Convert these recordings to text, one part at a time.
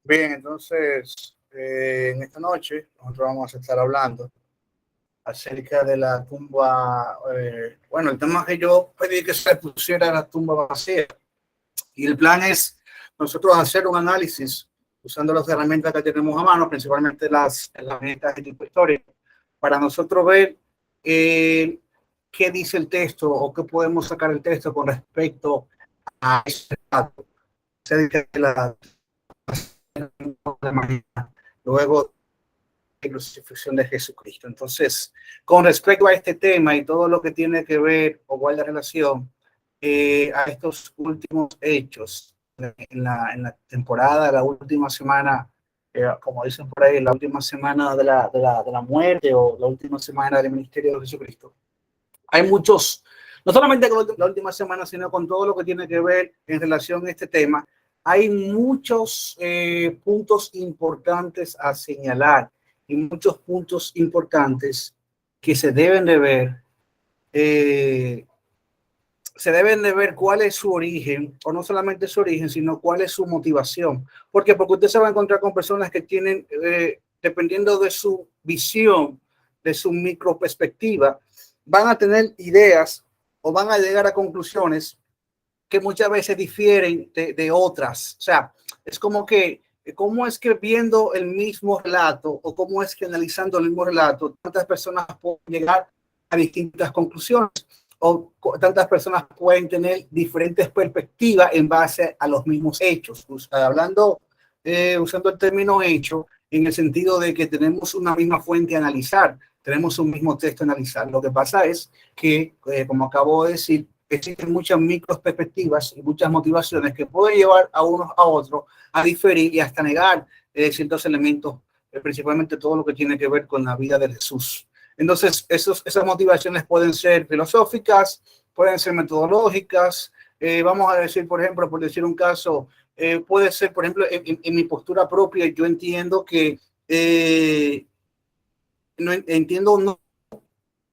Bien, entonces, en esta noche nosotros vamos a estar hablando acerca de la tumba. Bueno, el tema que yo pedí que se pusiera la tumba vacía. Y el plan es nosotros hacer un análisis usando las herramientas que tenemos a mano, principalmente las herramientas de tipo historia, para nosotros ver qué dice el texto o qué podemos sacar el texto con respecto a ese dato. Se dice que la luego de la crucifixión de Jesucristo. Entonces, con respecto a este tema y todo lo que tiene que ver o guarda relación a estos últimos hechos en la temporada, la última semana, como dicen por ahí, la última semana de la muerte o la última semana del ministerio de Jesucristo. Hay muchos, no solamente con la última semana, sino con todo lo que tiene que ver en relación a este tema. Hay muchos puntos importantes a señalar y muchos puntos importantes que eh, se deben de ver cuál es su origen, o no solamente su origen, sino cuál es su motivación. ¿Por qué? Porque usted se va a encontrar con personas que tienen, dependiendo de su visión, de su micro perspectiva, van a tener ideas o van a llegar a conclusiones que muchas veces difieren de otras. O sea, es como que, ¿cómo es que viendo el mismo relato o cómo es que analizando el mismo relato, tantas personas pueden llegar a distintas conclusiones? O tantas personas pueden tener diferentes perspectivas en base a los mismos hechos. Hablando, usando el término hecho, en el sentido de que tenemos una misma fuente a analizar, tenemos un mismo texto a analizar. Lo que pasa es que, como acabo de decir, existen muchas micro perspectivas y muchas motivaciones que pueden llevar a unos a otros a diferir y hasta negar ciertos elementos, principalmente todo lo que tiene que ver con la vida de Jesús. Entonces, esas motivaciones pueden ser filosóficas, pueden ser metodológicas. Vamos a decir, por ejemplo, por decir un caso, puede ser, por ejemplo, en mi postura propia, yo entiendo que no entiendo, no,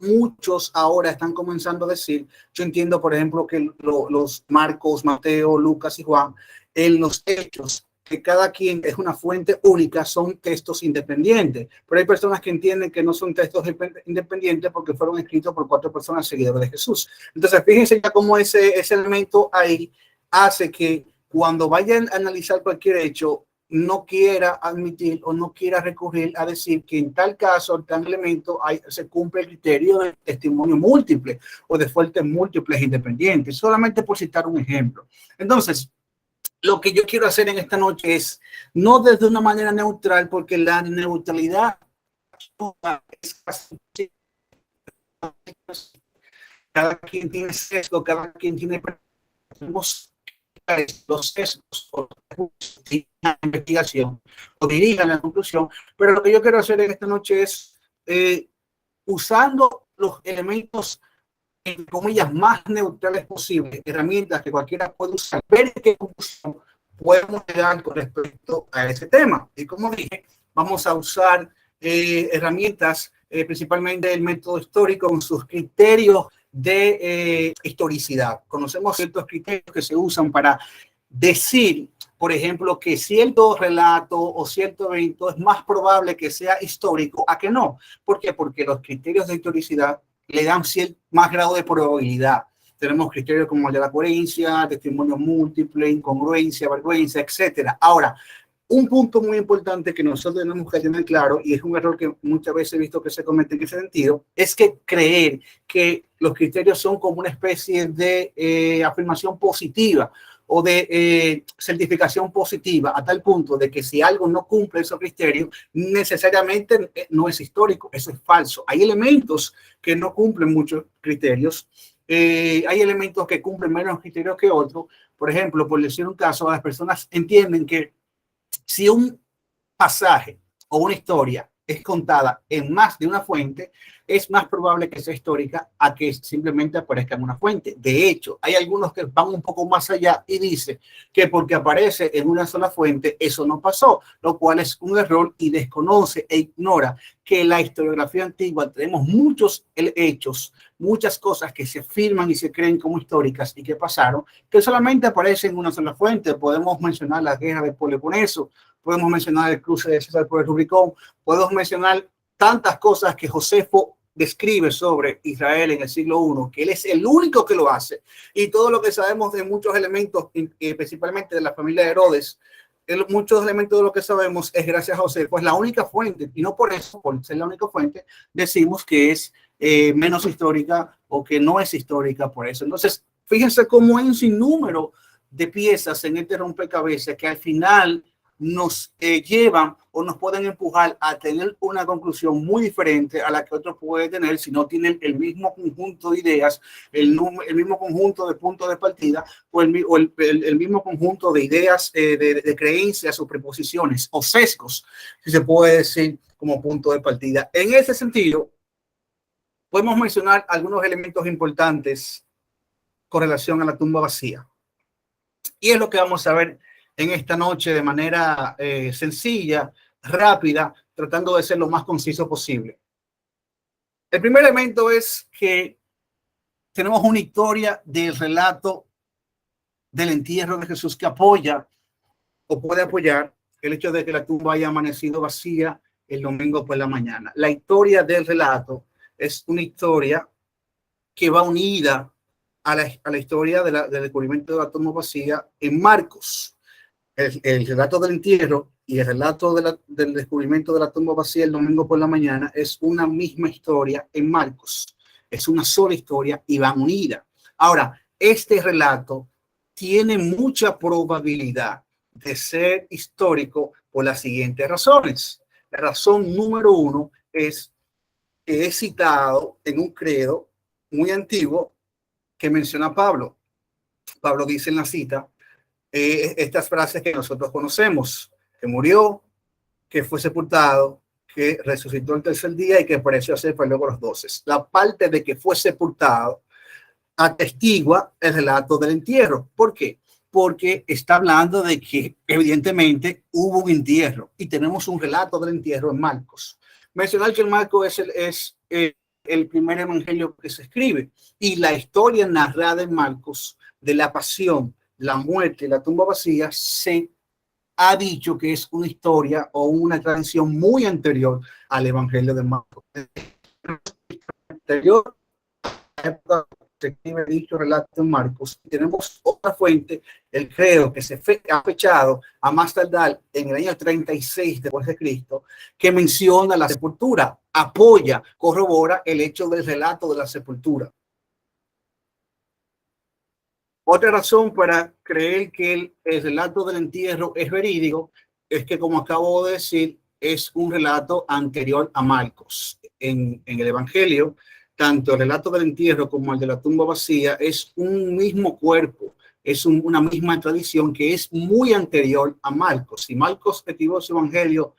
muchos ahora están comenzando a decir, yo entiendo, por ejemplo, que los Marcos, Mateo, Lucas y Juan, en los hechos, que cada quien es una fuente única, son textos independientes. Pero hay personas que entienden que no son textos independientes porque fueron escritos por 4 personas seguidoras de Jesús. Entonces, fíjense ya cómo ese elemento ahí hace que cuando vayan a analizar cualquier hecho, no quiera admitir o no quiera recurrir a decir que en tal caso, en tal elemento, se cumple el criterio de testimonio múltiple o de fuentes múltiples independientes, solamente por citar un ejemplo. Entonces, lo que yo quiero hacer en esta noche es no desde una manera neutral, porque la neutralidad es casi, cada quien tiene sesgo, cada quien tiene los sesgos o la investigación o dirijan la conclusión, pero lo que yo quiero hacer en esta noche es usando los elementos en comillas más neutrales posibles, herramientas que cualquiera puede usar, ver qué conclusión podemos llegar con respecto a ese tema. Y como dije, vamos a usar herramientas, principalmente el método histórico con sus criterios de historicidad. Conocemos ciertos criterios que se usan para decir, por ejemplo, que cierto relato o cierto evento es más probable que sea histórico a que no. ¿Por qué? Porque los criterios de historicidad le dan más grado de probabilidad. Tenemos criterios como el de la coherencia, testimonio múltiple, incongruencia, vergüenza, etcétera. Ahora, un punto muy importante que nosotros tenemos que tener claro, y es un error que muchas veces he visto que se comete en ese sentido, es que creer que los criterios son como una especie de afirmación positiva, o de certificación positiva a tal punto de que si algo no cumple esos criterios, necesariamente no es histórico. Eso es falso. Hay elementos que no cumplen muchos criterios. Hay elementos que cumplen menos criterios que otros. Por ejemplo, por decir un caso, las personas entienden que si un pasaje o una historia es contada en más de una fuente, es más probable que sea histórica a que simplemente aparezca en una fuente. De hecho, hay algunos que van un poco más allá y dicen que porque aparece en una sola fuente, eso no pasó, lo cual es un error y desconoce e ignora que en la historiografía antigua tenemos muchos hechos, muchas cosas que se afirman y se creen como históricas y que pasaron, que solamente aparecen en una sola fuente. Podemos mencionar la guerra de Peloponeso, podemos mencionar el cruce de César por el Rubicón, podemos mencionar tantas cosas que Josefo describe sobre Israel en el siglo I, que él es el único que lo hace, y todo lo que sabemos de muchos elementos, principalmente de la familia de Herodes, muchos elementos de lo que sabemos es gracias a Josefo, es la única fuente, y no por eso, por ser la única fuente, decimos que es menos histórica o que no es histórica por eso. Entonces, fíjense cómo hay un sinnúmero de piezas en este rompecabezas que al final nos llevan o nos pueden empujar a tener una conclusión muy diferente a la que otros pueden tener si no tienen el mismo conjunto de ideas, el mismo conjunto de puntos de partida o el mismo conjunto de ideas, de creencias o preposiciones o sesgos, si se puede decir, como punto de partida. En ese sentido, podemos mencionar algunos elementos importantes con relación a la tumba vacía. Y es lo que vamos a ver en esta noche de manera sencilla, rápida, tratando de ser lo más conciso posible. El primer elemento es que tenemos una historia del relato del entierro de Jesús que apoya o puede apoyar el hecho de que la tumba haya amanecido vacía el domingo por la mañana. La historia del relato es una historia que va unida a la historia del descubrimiento de la tumba vacía en Marcos. El relato del entierro y el relato del descubrimiento de la tumba vacía el domingo por la mañana es una misma historia en Marcos. Es una sola historia y van unidas. Ahora, este relato tiene mucha probabilidad de ser histórico por las siguientes razones. La razón número uno es que es citado en un credo muy antiguo que menciona Pablo. Pablo dice en la cita estas frases que nosotros conocemos: que murió, que fue sepultado, que resucitó el tercer día y que apareció a ser luego los 12. La parte de que fue sepultado atestigua el relato del entierro. ¿Por qué? Porque está hablando de que evidentemente hubo un entierro y tenemos un relato del entierro en Marcos. Mencionar que el Marcos es el primer evangelio que se escribe y la historia narrada en Marcos de la pasión, la muerte y la tumba vacía se ha dicho que es una historia o una tradición muy anterior al evangelio de Marcos. Anterior a la época se escribe dicho relato en Marcos. Tenemos otra fuente, el credo, que se ha fechado a más tardar en el año 36 después de Cristo, que menciona la sepultura, apoya, corrobora el hecho del relato de la sepultura. Otra razón para creer que el relato del entierro es verídico es que, como acabo de decir, es un relato anterior a Marcos. En el Evangelio, tanto el relato del entierro como el de la tumba vacía es un mismo cuerpo, es una misma tradición que es muy anterior a Marcos. Si Marcos escribió su Evangelio,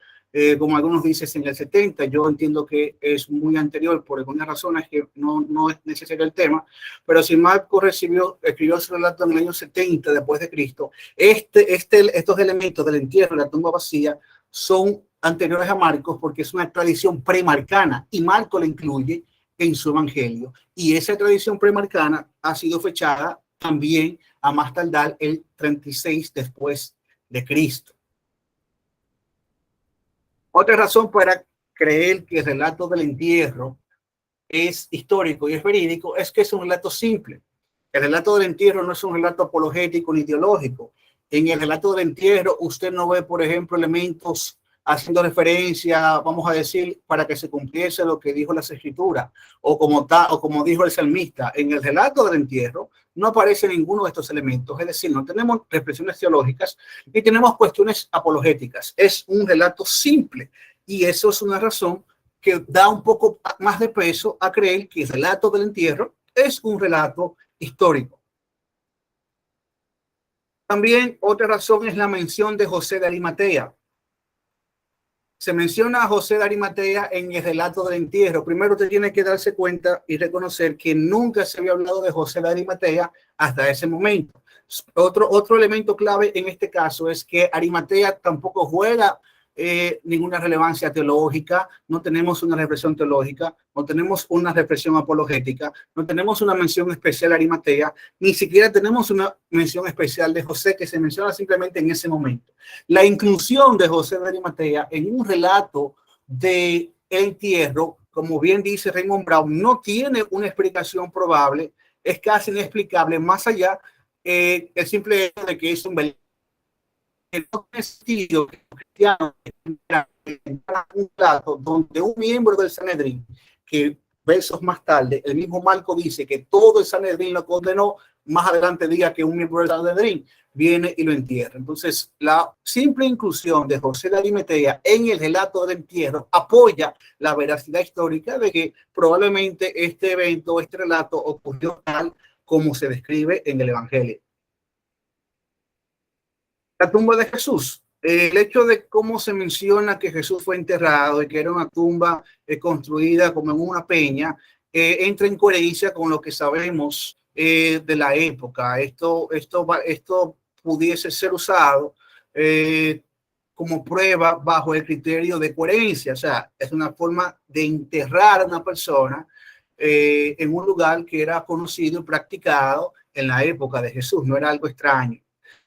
como algunos dicen, en el 70, yo entiendo que es muy anterior por algunas razones que no es necesario el tema, pero si Marcos escribió su relato en el año 70 después de Cristo, estos elementos del entierro de la tumba vacía son anteriores a Marcos porque es una tradición premarcana y Marcos la incluye en su Evangelio. Y esa tradición premarcana ha sido fechada también a más tardar el 36 después de Cristo. Otra razón para creer que el relato del entierro es histórico y es verídico es que es un relato simple. El relato del entierro no es un relato apologético ni ideológico. En el relato del entierro usted no ve, por ejemplo, elementos haciendo referencia, vamos a decir, para que se cumpliese lo que dijo las Escrituras, o como dijo el salmista. En el relato del entierro no aparece ninguno de estos elementos, es decir, no tenemos reflexiones teológicas ni tenemos cuestiones apologéticas. Es un relato simple, y eso es una razón que da un poco más de peso a creer que el relato del entierro es un relato histórico. También otra razón es la mención de José de Arimatea. Se menciona a José de Arimatea en el relato del entierro. Primero usted tiene que darse cuenta y reconocer que nunca se había hablado de José de Arimatea hasta ese momento. Otro elemento clave en este caso es que Arimatea tampoco juega ninguna relevancia teológica, no tenemos una reflexión teológica, no tenemos una reflexión apologética, no tenemos una mención especial a Arimatea, ni siquiera tenemos una mención especial de José, que se menciona simplemente en ese momento. La inclusión de José de Arimatea en un relato de entierro, como bien dice Raymond Brown, no tiene una explicación probable, es casi inexplicable, más allá el simple hecho de que es un sentido cristiano, un plato donde un miembro del Sanedrín, que versos más tarde, el mismo Marco dice que todo el Sanedrín lo condenó, más adelante diga que un miembro del Sanedrín viene y lo entierra. Entonces, la simple inclusión de José de Arimatea en el relato del entierro apoya la veracidad histórica de que probablemente este evento, este relato ocurrió tal como se describe en el Evangelio. La tumba de Jesús. El hecho de cómo se menciona que Jesús fue enterrado y que era una tumba construida como en una peña, entra en coherencia con lo que sabemos de la época. Esto pudiese ser usado como prueba bajo el criterio de coherencia. O sea, es una forma de enterrar a una persona en un lugar que era conocido y practicado en la época de Jesús. No era algo extraño.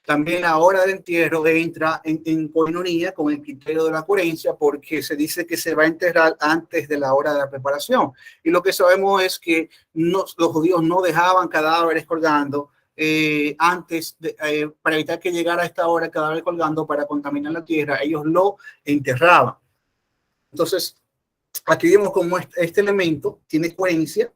También la hora de entierro entra en coinonía con el criterio de la coherencia, porque se dice que se va a enterrar antes de la hora de la preparación. Y lo que sabemos es que los judíos no dejaban cadáveres colgando para evitar que llegara a esta hora el cadáver colgando para contaminar la tierra. Ellos lo enterraban. Entonces, aquí vemos cómo este elemento tiene coherencia,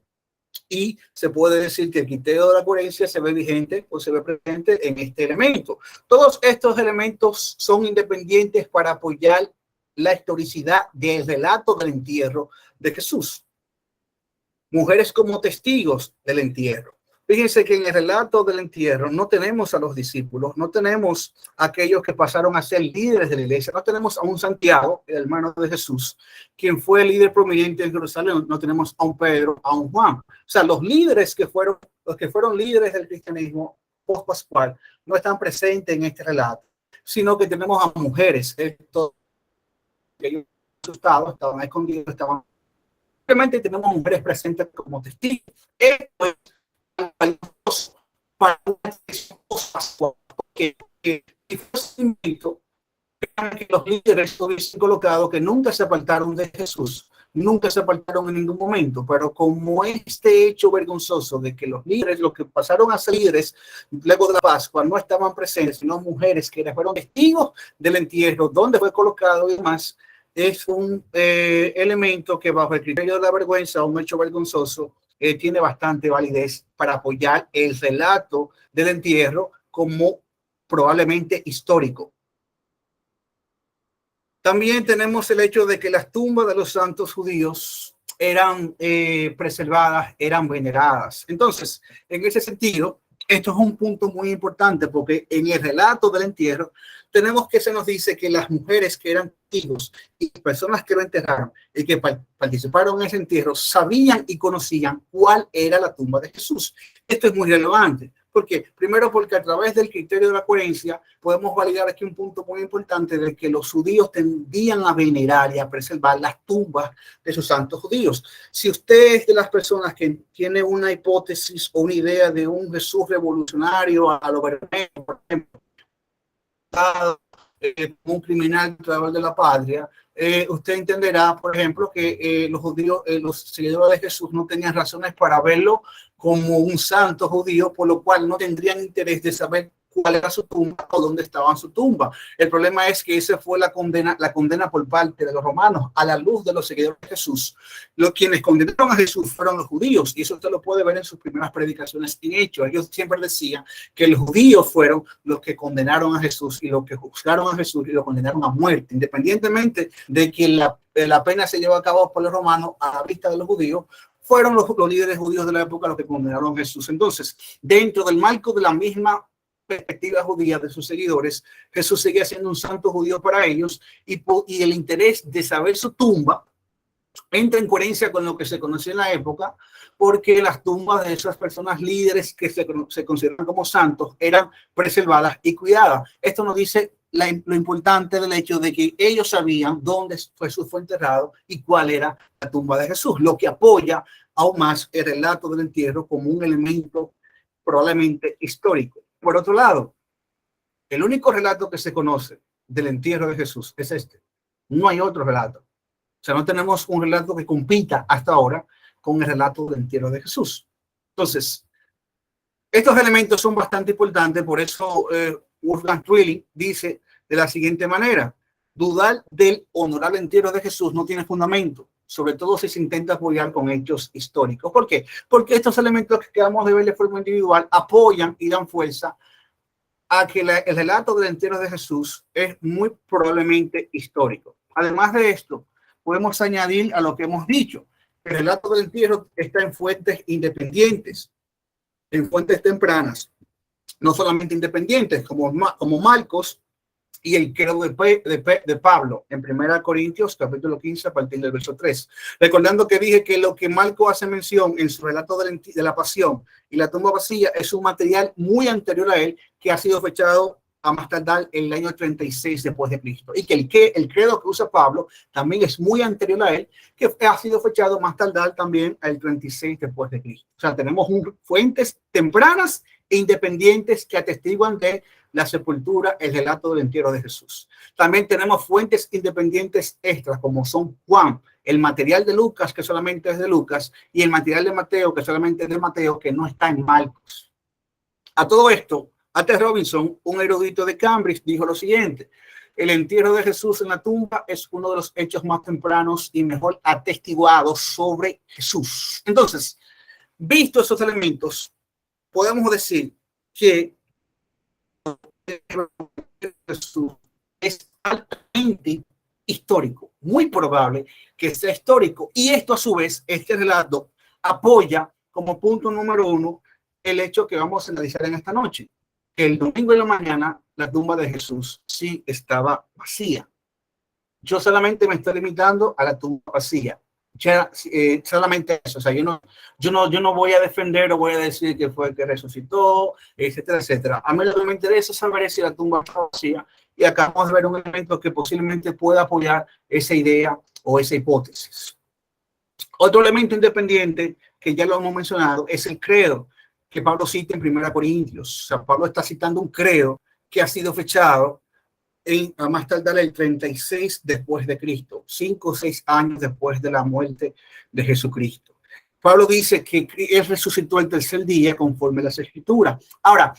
y se puede decir que el criterio de la coherencia se ve vigente o se ve presente en este elemento. Todos estos elementos son independientes para apoyar la historicidad del relato del entierro de Jesús. Mujeres como testigos del entierro. Fíjense que en el relato del entierro no tenemos a los discípulos, no tenemos a aquellos que pasaron a ser líderes de la iglesia, no tenemos a un Santiago, el hermano de Jesús, quien fue el líder prominente en Jerusalén, no tenemos a un Pedro, a un Juan. O sea, los que fueron líderes del cristianismo post-pascual no están presentes en este relato, sino que tenemos a mujeres, que ellos estaban escondidos, simplemente tenemos mujeres presentes como testigos. Esto es para que si fuese invito, que los líderes hubiesen colocado que nunca se apartaron de Jesús, nunca se apartaron en ningún momento, pero como este hecho vergonzoso de que los líderes, los que pasaron a ser líderes luego de la Pascua, no estaban presentes, sino mujeres que fueron testigos del entierro, donde fue colocado y demás, es un elemento que bajo el criterio de la vergüenza, un hecho vergonzoso, tiene bastante validez para apoyar el relato del entierro como probablemente histórico. También tenemos el hecho de que las tumbas de los santos judíos eran preservadas, eran veneradas. Entonces, en ese sentido, esto es un punto muy importante, porque en el relato del entierro tenemos que se nos dice que las mujeres que eran testigos y personas que lo enterraron y que participaron en ese entierro sabían y conocían cuál era la tumba de Jesús. Esto es muy relevante. ¿Por qué? Primero, porque a través del criterio de la coherencia podemos validar aquí un punto muy importante de que los judíos tendían a venerar y a preservar las tumbas de sus santos judíos. Si usted es de las personas que tiene una hipótesis o una idea de un Jesús revolucionario a lo Bermejo, por ejemplo, un criminal traidor de la patria, usted entenderá, por ejemplo, que los judíos, los seguidores de Jesús no tenían razones para verlo como un santo judío, por lo cual no tendrían interés de saber cuál era su tumba o dónde estaba su tumba. El problema es que esa fue la condena por parte de los romanos a la luz de los seguidores de Jesús. Los quienes condenaron a Jesús fueron los judíos, y eso usted lo puede ver en sus primeras predicaciones en Hechos. Ellos siempre decían que los judíos fueron los que condenaron a Jesús y los que juzgaron a Jesús y lo condenaron a muerte, independientemente de que la pena se llevó a cabo por los romanos a la vista de los judíos. Fueron los líderes judíos de la época los que condenaron a Jesús. Entonces, dentro del marco de la misma perspectiva judía de sus seguidores, Jesús seguía siendo un santo judío para ellos, y el interés de saber su tumba entra en coherencia con lo que se conocía en la época, porque las tumbas de esas personas líderes que se consideran como santos eran preservadas y cuidadas. Esto nos dice lo importante del hecho de que ellos sabían dónde Jesús fue enterrado y cuál era la tumba de Jesús, lo que apoya aún más el relato del entierro como un elemento probablemente histórico. Por otro lado, el único relato que se conoce del entierro de Jesús es este. No hay otro relato. O sea, no tenemos un relato que compita hasta ahora con el relato del entierro de Jesús. Entonces, estos elementos son bastante importantes, por eso Wolfgang Trilling dice de la siguiente manera: dudar del honorable entierro de Jesús no tiene fundamento, sobre todo si se intenta apoyar con hechos históricos. ¿Por qué? Porque estos elementos que acabamos de ver de forma individual apoyan y dan fuerza a que el relato del entierro de Jesús es muy probablemente histórico. Además de esto, podemos añadir a lo que hemos dicho: el relato del entierro está en fuentes independientes, en fuentes tempranas, no solamente independientes, como Marcos y el credo de Pablo en 1 Corintios capítulo 15 a partir del verso 3. Recordando que dije que lo que Marcos hace mención en su relato de la pasión y la tumba vacía es un material muy anterior a él, que ha sido fechado a más tardar en el año 36 después de Cristo, y que el credo que usa Pablo también es muy anterior a él, que ha sido fechado más tardar también al 36 después de Cristo. O sea, tenemos fuentes tempranas e independientes que atestiguan de la sepultura, el relato del entierro de Jesús. También tenemos fuentes independientes extras, como son Juan, el material de Lucas, que solamente es de Lucas, y el material de Mateo, que solamente es de Mateo, que no está en Marcos. A todo esto, A.T. Robinson, un erudito de Cambridge, dijo lo siguiente: el entierro de Jesús en la tumba es uno de los hechos más tempranos y mejor atestiguados sobre Jesús. Entonces, visto esos elementos, podemos decir que Jesús es altamente histórico, muy probable que sea histórico, y esto a su vez, este relato apoya como punto número uno el hecho que vamos a analizar en esta noche: el domingo en la mañana la tumba de Jesús sí estaba vacía. Yo solamente me estoy limitando a la tumba vacía. Ya, solamente eso. O sea, yo no voy a defender o voy a decir que fue el que resucitó, etcétera, etcétera. A mí lo que me interesa saber si la tumba está vacía, y acabamos de ver un elemento que posiblemente pueda apoyar esa idea o esa hipótesis. Otro elemento independiente que ya lo hemos mencionado es el credo que Pablo cita en 1 Corintios. O sea, Pablo está citando un credo que ha sido fechado a más tardar el 36 después de Cristo, 5 o 6 años después de la muerte de Jesucristo. Pablo dice que él resucitó el tercer día conforme a las Escrituras. Ahora,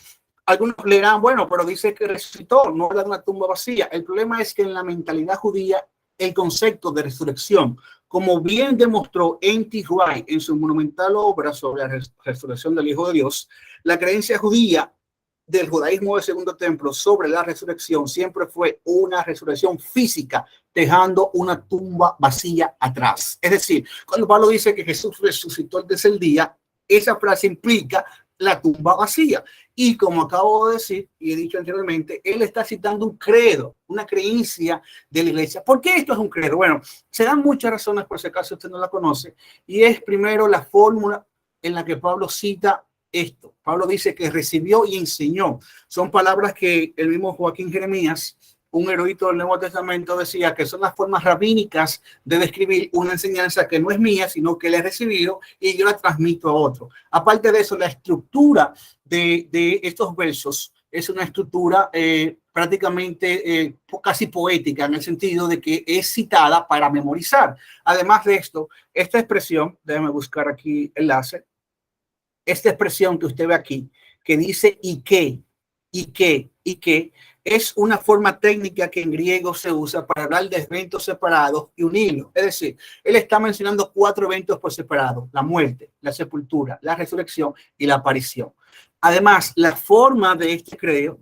algunos leerán, bueno, pero dice que resucitó, no era una tumba vacía. El problema es que en la mentalidad judía, el concepto de resurrección, como bien demostró N.T. Wright en su monumental obra sobre la resurrección del Hijo de Dios, la creencia judía del judaísmo del Segundo Templo sobre la resurrección siempre fue una resurrección física, dejando una tumba vacía atrás. Es decir, cuando Pablo dice que Jesús resucitó el tercer día, esa frase implica la tumba vacía. Y como acabo de decir y he dicho anteriormente, él está citando un credo, una creencia de la iglesia. ¿Por qué esto es un credo? Bueno, se dan muchas razones, por si acaso usted no la conoce, y es primero la fórmula en la que Pablo cita esto. Pablo dice que recibió y enseñó. Son palabras que el mismo Joaquín Jeremías, un erudito del Nuevo Testamento, decía que son las formas rabínicas de describir una enseñanza que no es mía, sino que la he recibido y yo la transmito a otro. Aparte de eso, la estructura de estos versos es una estructura prácticamente casi poética, en el sentido de que es citada para memorizar. Además de esto, esta expresión, déjame buscar aquí el enlace, esta expresión que usted ve aquí, que dice y que, y que es una forma técnica que en griego se usa para hablar de eventos separados y unirlos. Es decir, él está mencionando 4 eventos por separado: la muerte, la sepultura, la resurrección y la aparición. Además, la forma de este credo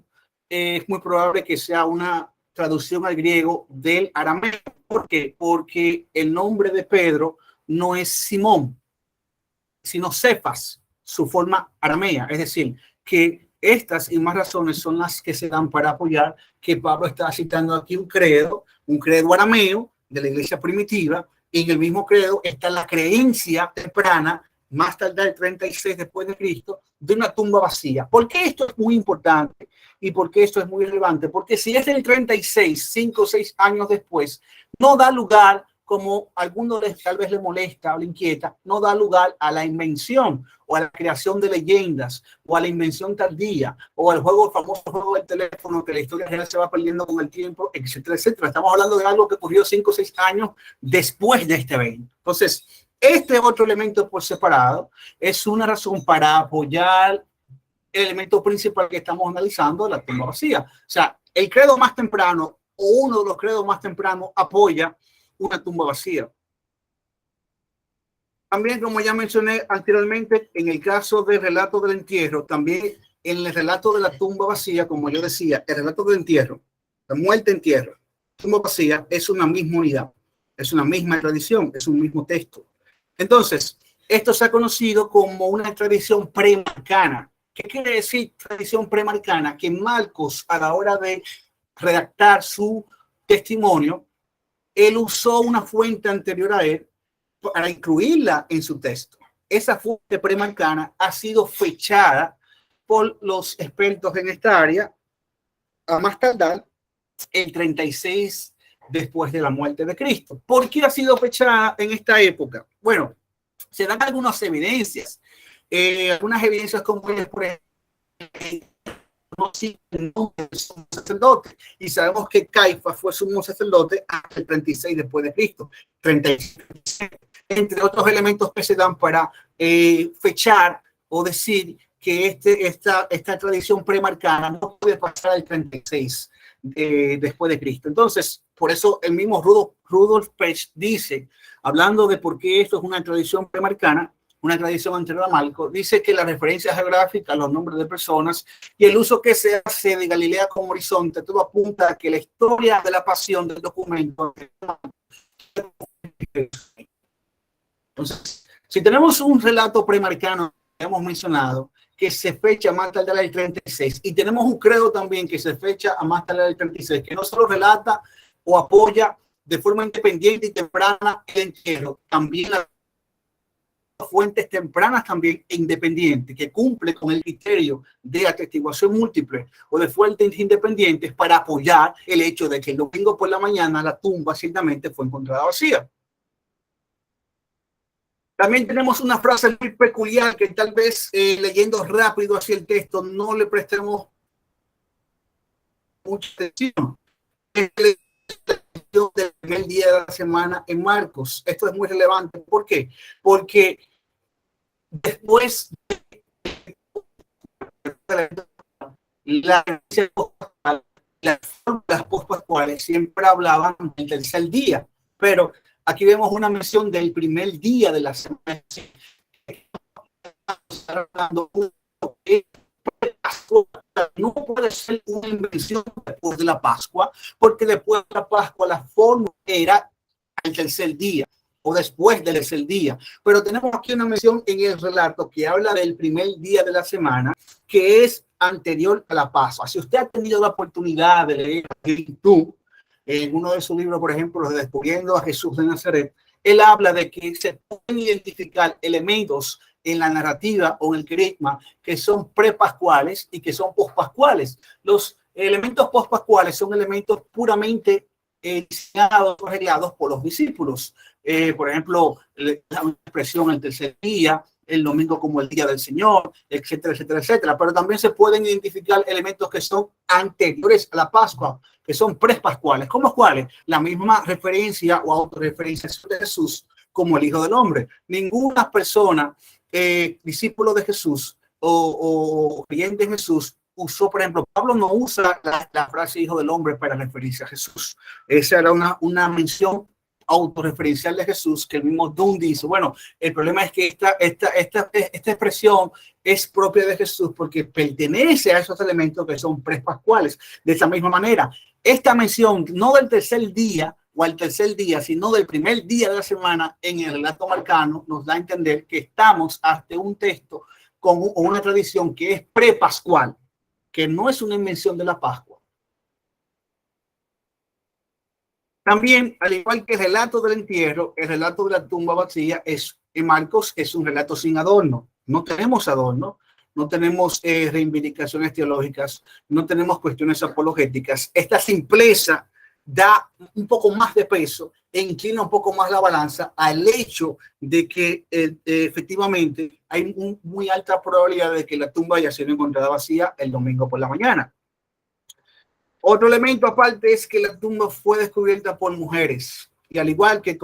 es muy probable que sea una traducción al griego del arameo. ¿Por qué? Porque el nombre de Pedro no es Simón, sino Cefas, su forma aramea. Es decir, que estas y más razones son las que se dan para apoyar que Pablo está citando aquí un credo arameo de la iglesia primitiva, y en el mismo credo está la creencia temprana, más tarde el 36 después de Cristo, de una tumba vacía. ¿Por qué esto es muy importante y por qué esto es muy relevante? Porque si es el 36, 5 o 6 años después, no da lugar, como a algunos tal vez le molesta o le inquieta, no da lugar a la invención o a la creación de leyendas o a la invención tardía o al famoso juego del teléfono, que la historia general se va perdiendo con el tiempo, etcétera, etcétera. Estamos hablando de algo que ocurrió 5 o 6 años después de este evento. Entonces, este otro elemento por separado es una razón para apoyar el elemento principal que estamos analizando, la tumba vacía. O sea, el credo más temprano o uno de los credos más tempranos apoya una tumba vacía. También, como ya mencioné anteriormente, en el caso del relato del entierro, también en el relato de la tumba vacía, como yo decía, el relato del entierro, la muerte, entierro, tumba vacía, es una misma unidad, es una misma tradición, es un mismo texto. Entonces, esto se ha conocido como una tradición premarcana. ¿Qué quiere decir tradición premarcana? Que Marcos, a la hora de redactar su testimonio, él usó una fuente anterior a él para incluirla en su texto. Esa fuente premarcana ha sido fechada por los expertos en esta área a más tardar el 36 después de la muerte de Cristo. ¿Por qué ha sido fechada en esta época? Bueno, se dan algunas evidencias. Algunas evidencias como, por ejemplo, sacerdote, y sabemos que Caifás fue sumo sacerdote hasta el 36 después de Cristo. 36, entre otros elementos que se dan para fechar o decir que esta tradición premarcana no puede pasar al 36 después de Cristo. Entonces, por eso el mismo Rudolf Pesch dice, hablando de por qué esto es una tradición premarcana, una tradición anterior a Marcos, dice que la referencia geográfica, los nombres de personas y el uso que se hace de Galilea como horizonte, todo apunta a que la historia de la pasión del documento. Entonces, si tenemos un relato premarcano que hemos mencionado, que se fecha más tarde del 36, y tenemos un credo también que se fecha a más tarde del 36, que no solo relata o apoya de forma independiente y temprana el entierro, también las fuentes tempranas también e independientes, que cumple con el criterio de atestiguación múltiple o de fuentes independientes para apoyar el hecho de que el domingo por la mañana la tumba ciertamente fue encontrada vacía. También tenemos una frase muy peculiar que tal vez leyendo rápido hacia el texto no le prestemos mucha atención. Del primer día de la semana en Marcos. Esto es muy relevante. ¿Por qué? Porque después las pospascuales siempre hablaban del tercer día, pero aquí vemos una mención del primer día de la semana. No puede ser una invención después de la Pascua, porque después de la Pascua la forma era el tercer día o después del tercer día. Pero tenemos aquí una mención en el relato que habla del primer día de la semana, que es anterior a la Pascua. Si usted ha tenido la oportunidad de leer en uno de sus libros, por ejemplo, Descubriendo a Jesús de Nazaret, él habla de que se pueden identificar elementos en la narrativa o en el querigma que son prepascuales y que son pospascuales. Los elementos pospascuales son elementos puramente diseñados o arreglados por los discípulos. Por ejemplo, la expresión el tercer día, el domingo como el día del Señor, etcétera, etcétera, etcétera. Pero también se pueden identificar elementos que son anteriores a la Pascua, que son prepascuales. ¿Cómo cuáles? La misma referencia o autorreferenciación de Jesús como el Hijo del Hombre. Ninguna persona discípulo de Jesús o creyente en Jesús usó, por ejemplo, Pablo no usa la frase hijo del hombre para referirse a Jesús. Esa era una mención autorreferencial de Jesús que el mismo Dunn dice. Bueno, el problema es que esta expresión es propia de Jesús porque pertenece a esos elementos que son prepascuales. De esa misma manera, esta mención no del tercer día o al tercer día, sino del primer día de la semana en el relato marcano nos da a entender que estamos ante un texto con una tradición que es prepascual, que no es una invención de la Pascua. También, al igual que el relato del entierro, el relato de la tumba vacía en Marcos es un relato sin adorno. No tenemos adorno, no tenemos reivindicaciones teológicas, no tenemos cuestiones apologéticas. Esta simpleza da un poco más de peso e inclina un poco más la balanza al hecho de que efectivamente hay muy alta probabilidad de que la tumba haya sido encontrada vacía el domingo por la mañana. Otro elemento aparte es que la tumba fue descubierta por mujeres y al igual que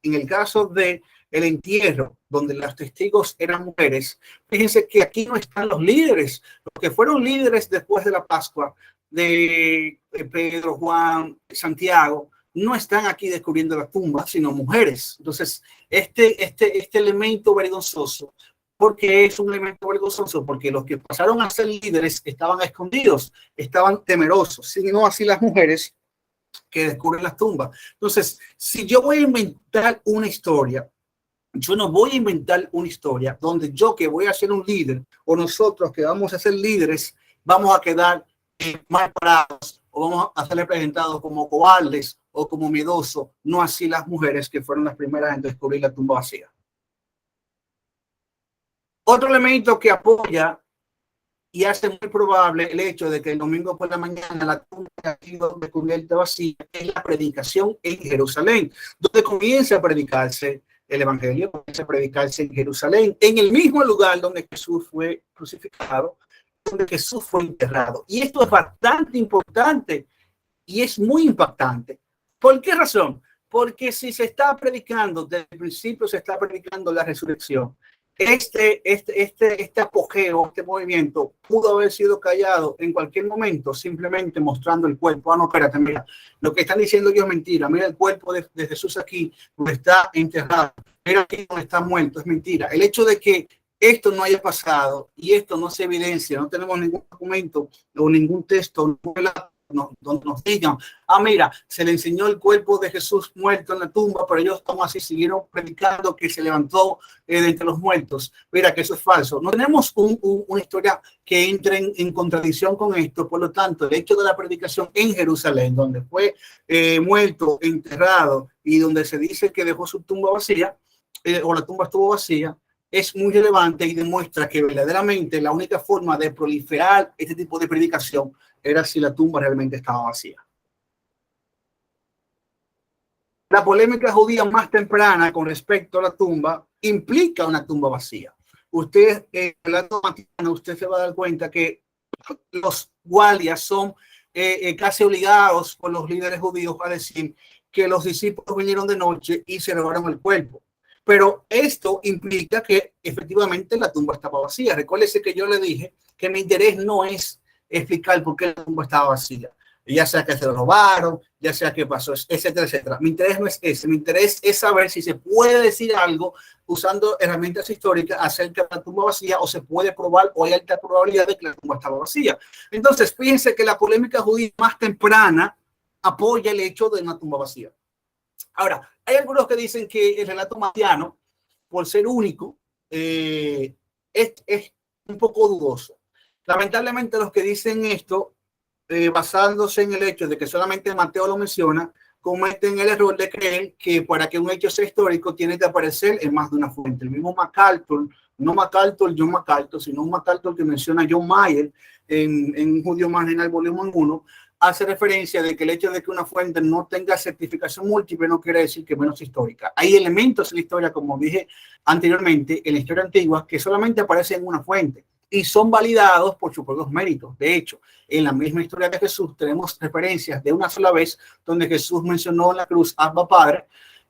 en el caso de el entierro, donde los testigos eran mujeres, fíjense que aquí no están los líderes, los que fueron líderes después de la Pascua, de Pedro, Juan, Santiago, no están aquí descubriendo la tumba, sino mujeres. Entonces, este elemento vergonzoso, porque es un elemento vergonzoso, porque los que pasaron a ser líderes estaban escondidos, estaban temerosos, sino así las mujeres que descubren las tumbas. Entonces, si yo voy a inventar una historia, yo no voy a inventar una historia donde yo que voy a ser un líder o nosotros que vamos a ser líderes vamos a quedar mal parados o vamos a ser representados como cobardes o como miedosos, no así las mujeres que fueron las primeras en descubrir la tumba vacía. Otro elemento que apoya y hace muy probable el hecho de que el domingo por la mañana la tumba ha sido descubierta vacía es la predicación en Jerusalén, donde comienza a predicarse el evangelio, comienza a predicarse en Jerusalén, en el mismo lugar donde Jesús fue crucificado, donde Jesús fue enterrado. Y esto es bastante importante y es muy impactante. ¿Por qué razón? Porque si se está predicando, desde el principio se está predicando la resurrección, este apogeo, este movimiento pudo haber sido callado en cualquier momento, simplemente mostrando el cuerpo. Ah, no, espérate, mira, lo que están diciendo ellos es mentira. Mira el cuerpo de Jesús aquí, donde está enterrado. Mira aquí donde está muerto, es mentira. El hecho de que esto no haya pasado y esto no se evidencia, no tenemos ningún documento o ningún texto, donde nos digan, mira, se le enseñó el cuerpo de Jesús muerto en la tumba, pero ellos aún así siguieron predicando que se levantó de entre los muertos. Mira, que eso es falso. No tenemos una historia que entre en contradicción con esto. Por lo tanto, el hecho de la predicación en Jerusalén, donde fue muerto, enterrado y donde se dice que dejó su tumba vacía, o la tumba estuvo vacía, es muy relevante y demuestra que verdaderamente la única forma de proliferar este tipo de predicación era si la tumba realmente estaba vacía. La polémica judía más temprana con respecto a la tumba implica una tumba vacía. Usted, usted se va a dar cuenta que los guardias son casi obligados por los líderes judíos a decir que los discípulos vinieron de noche y se robaron el cuerpo. Pero esto implica que efectivamente la tumba estaba vacía. Recuérdese que yo le dije que mi interés no es explicar por qué la tumba estaba vacía, ya sea que se lo robaron, ya sea que pasó, etcétera, etcétera. Mi interés no es ese, mi interés es saber si se puede decir algo usando herramientas históricas acerca de la tumba vacía o se puede probar o hay alta probabilidad de que la tumba estaba vacía. Entonces, fíjense que la polémica judía más temprana apoya el hecho de una tumba vacía. Ahora, hay algunos que dicen que el relato matiano, por ser único, es un poco dudoso. Lamentablemente los que dicen esto, basándose en el hecho de que solamente Mateo lo menciona, cometen el error de creer que para que un hecho sea histórico tiene que aparecer en más de una fuente. El mismo MacArthur, no MacArthur, John MacArthur, sino un MacArthur que menciona John Mayer en Judío Marginal Volumen 1, hace referencia de que el hecho de que una fuente no tenga certificación múltiple no quiere decir que es menos histórica. Hay elementos en la historia, como dije anteriormente, en la historia antigua, que solamente aparecen en una fuente y son validados por sus propios méritos. De hecho, en la misma historia de Jesús tenemos referencias de una sola vez donde Jesús mencionó en la cruz Abba Padre,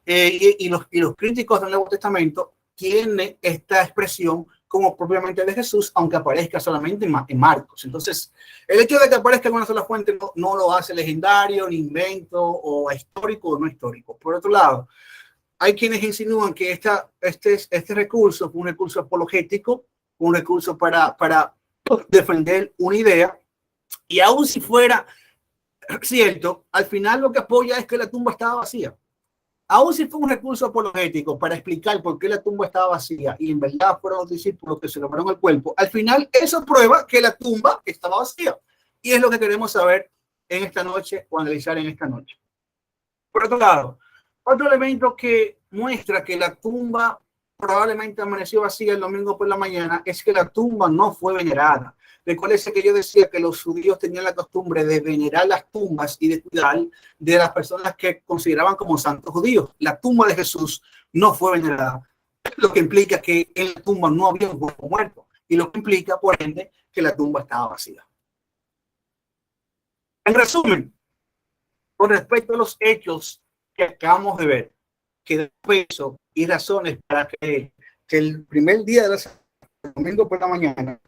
y los críticos del Nuevo Testamento tienen esta expresión como propiamente de Jesús, aunque aparezca solamente en Marcos. Entonces, el hecho de que aparezca en una sola fuente no lo hace legendario, ni invento, o histórico o no histórico. Por otro lado, hay quienes insinúan que este recurso fue un recurso apologético, un recurso para defender una idea, y aun si fuera cierto, al final lo que apoya es que la tumba estaba vacía. Aún si fue un recurso apologético para explicar por qué la tumba estaba vacía y en verdad fueron los discípulos que se robaron el cuerpo, al final eso prueba que la tumba estaba vacía. Y es lo que queremos saber en esta noche o analizar en esta noche. Por otro lado, otro elemento que muestra que la tumba probablemente amaneció vacía el domingo por la mañana es que la tumba no fue venerada. Recuérdense que yo decía que los judíos tenían la costumbre de venerar las tumbas y de cuidar de las personas que consideraban como santos judíos. La tumba de Jesús no fue venerada, lo que implica que en la tumba no había un cuerpo muerto y lo que implica, por ende, que la tumba estaba vacía. En resumen, con respecto a los hechos que acabamos de ver, que da peso y razones para creer que el primer día de la semana, el domingo por la mañana,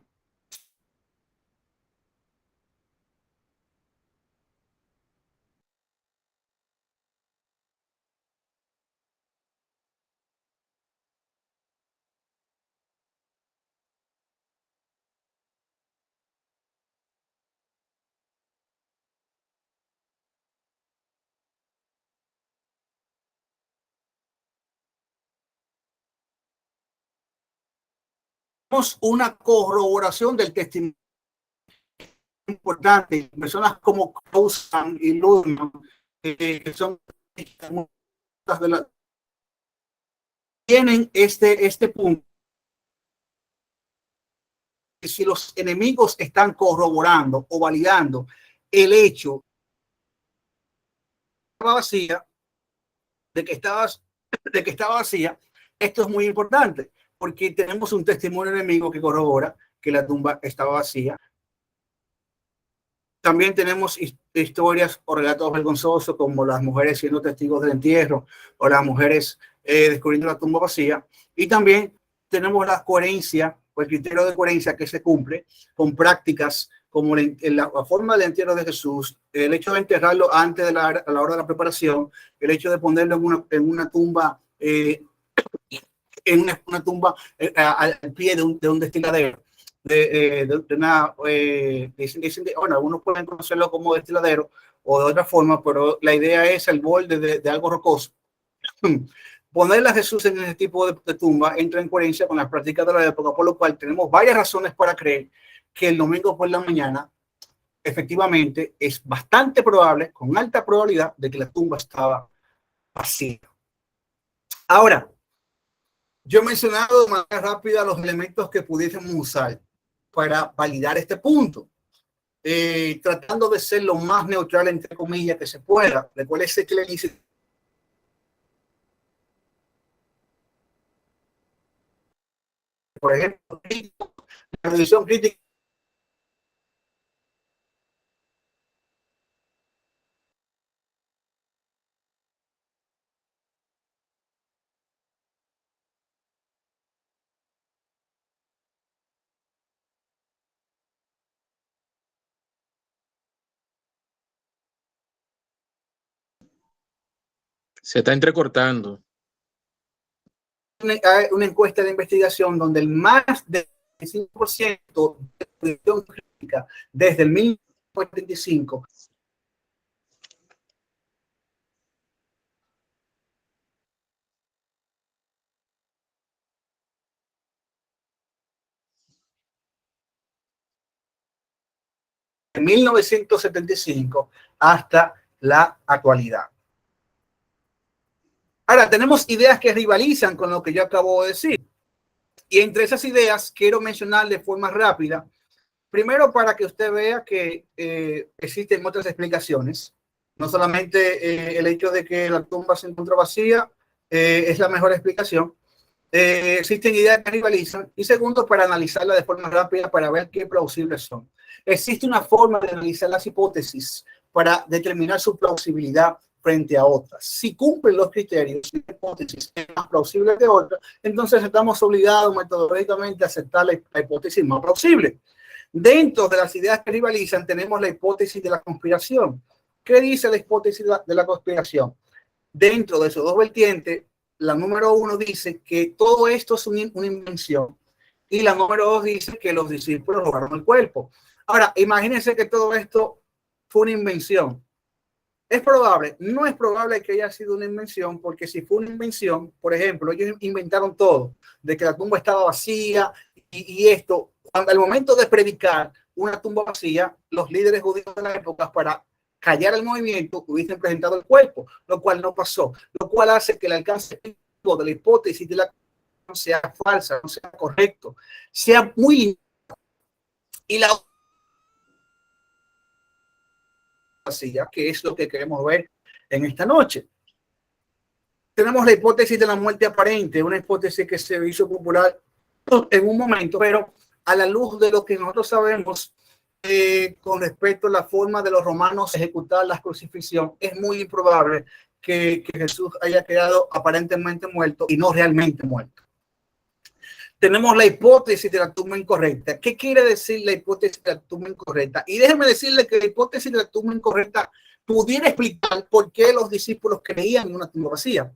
tenemos una corroboración del testimonio importante. Personas como Cousin y Ludman, que son de la, tienen este punto. Si los enemigos están corroborando o validando el hecho vacía, de que estaba vacía, esto es muy importante porque tenemos un testimonio enemigo que corrobora que la tumba estaba vacía. También tenemos historias o relatos vergonzosos como las mujeres siendo testigos del entierro o las mujeres descubriendo la tumba vacía. Y también tenemos la coherencia o el criterio de coherencia que se cumple con prácticas como la forma del entierro de Jesús, el hecho de enterrarlo antes de a la hora de la preparación, el hecho de ponerlo en una tumba, una tumba al pie de un destiladero. Bueno, algunos pueden conocerlo como destiladero o de otra forma, pero la idea es el borde de algo rocoso. Ponerle a Jesús en ese tipo de tumba entra en coherencia con las prácticas de la época, por lo cual tenemos varias razones para creer que el domingo por la mañana efectivamente es bastante probable, con alta probabilidad, de que la tumba estaba vacía. Ahora, yo he mencionado de manera rápida los elementos que pudiésemos usar para validar este punto, tratando de ser lo más neutral, entre comillas, que se pueda. Recuérdese que le dice, por ejemplo, la revisión crítica Se está entrecortando. una encuesta de investigación donde el más del 5% de revisión crítica desde el 1975 de 1975 hasta la actualidad. Ahora, tenemos ideas que rivalizan con lo que yo acabo de decir. Y entre esas ideas quiero mencionar de forma rápida, primero para que usted vea que existen otras explicaciones. No solamente el hecho de que la tumba se encuentra vacía es la mejor explicación. Existen ideas que rivalizan. Y segundo, para analizarla de forma rápida para ver qué plausibles son. Existe una forma de analizar las hipótesis para determinar su plausibilidad frente a otras. Si cumplen los criterios, si la hipótesis es más plausible que otra, entonces estamos obligados metodológicamente a aceptar la hipótesis más plausible. Dentro de las ideas que rivalizan tenemos la hipótesis de la conspiración. ¿Qué dice la hipótesis de la conspiración? Dentro de esos dos vertientes, la número 1 dice que todo esto es una invención y la número 2 dice que los discípulos robaron el cuerpo. Ahora, imagínense que todo esto fue una invención. ¿Es probable? No es probable que haya sido una invención, porque si fue una invención, por ejemplo, ellos inventaron todo, de que la tumba estaba vacía y esto, al momento de predicar una tumba vacía, los líderes judíos de la época, para callar el movimiento, hubiesen presentado el cuerpo, lo cual no pasó, lo cual hace que el alcance de la hipótesis de la no sea falsa, no sea correcto, sea muy... Y la vacía, que es lo que queremos ver en esta noche. Tenemos la hipótesis de la muerte aparente, una hipótesis que se hizo popular en un momento, pero a la luz de lo que nosotros sabemos con respecto a la forma de los romanos ejecutar la crucifixión, es muy improbable que Jesús haya quedado aparentemente muerto y no realmente muerto. Tenemos la hipótesis de la tumba incorrecta. ¿Qué quiere decir la hipótesis de la tumba incorrecta? Y déjeme decirle que la hipótesis de la tumba incorrecta pudiera explicar por qué los discípulos creían en una tumba vacía.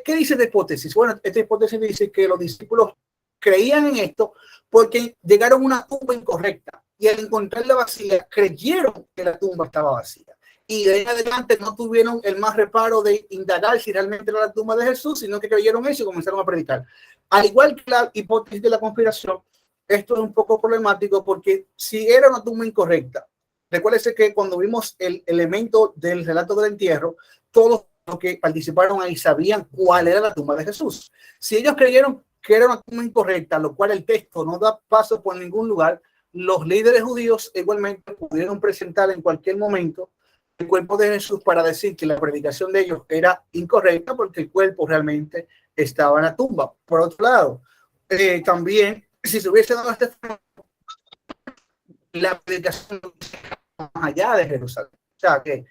¿Qué dice la hipótesis? Bueno, esta hipótesis dice que los discípulos creían en esto porque llegaron a una tumba incorrecta y al encontrarla vacía creyeron que la tumba estaba vacía. Y de ahí en adelante no tuvieron el más reparo de indagar si realmente era la tumba de Jesús, sino que creyeron eso y comenzaron a predicar. Al igual que la hipótesis de la conspiración, esto es un poco problemático porque si era una tumba incorrecta, recuérdese que cuando vimos el elemento del relato del entierro, todos los que participaron ahí sabían cuál era la tumba de Jesús. Si ellos creyeron que era una tumba incorrecta, lo cual el texto no da paso por ningún lugar, los líderes judíos igualmente pudieron presentar en cualquier momento el cuerpo de Jesús para decir que la predicación de ellos era incorrecta porque el cuerpo realmente estaba en la tumba. Por otro lado, también, si se hubiese dado la predicación más allá de Jerusalén, o sea, que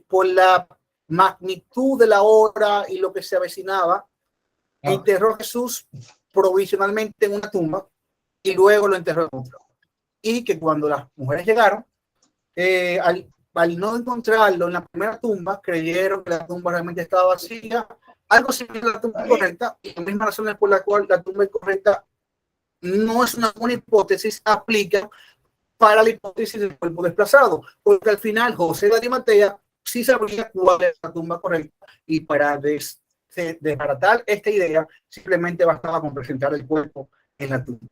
por la magnitud de la hora y lo que se avecinaba, enterró a Jesús provisionalmente en una tumba y luego lo enterró en otra. Y que cuando las mujeres llegaron, al no encontrarlo en la primera tumba, creyeron que la tumba realmente estaba vacía, algo similar a la tumba incorrecta, y las mismas razones por las cuales la tumba incorrecta no es una hipótesis, aplica para la hipótesis del cuerpo desplazado, porque al final José de Arimatea sí sabía cuál es la tumba correcta y para desbaratar esta idea simplemente bastaba con presentar el cuerpo en la tumba.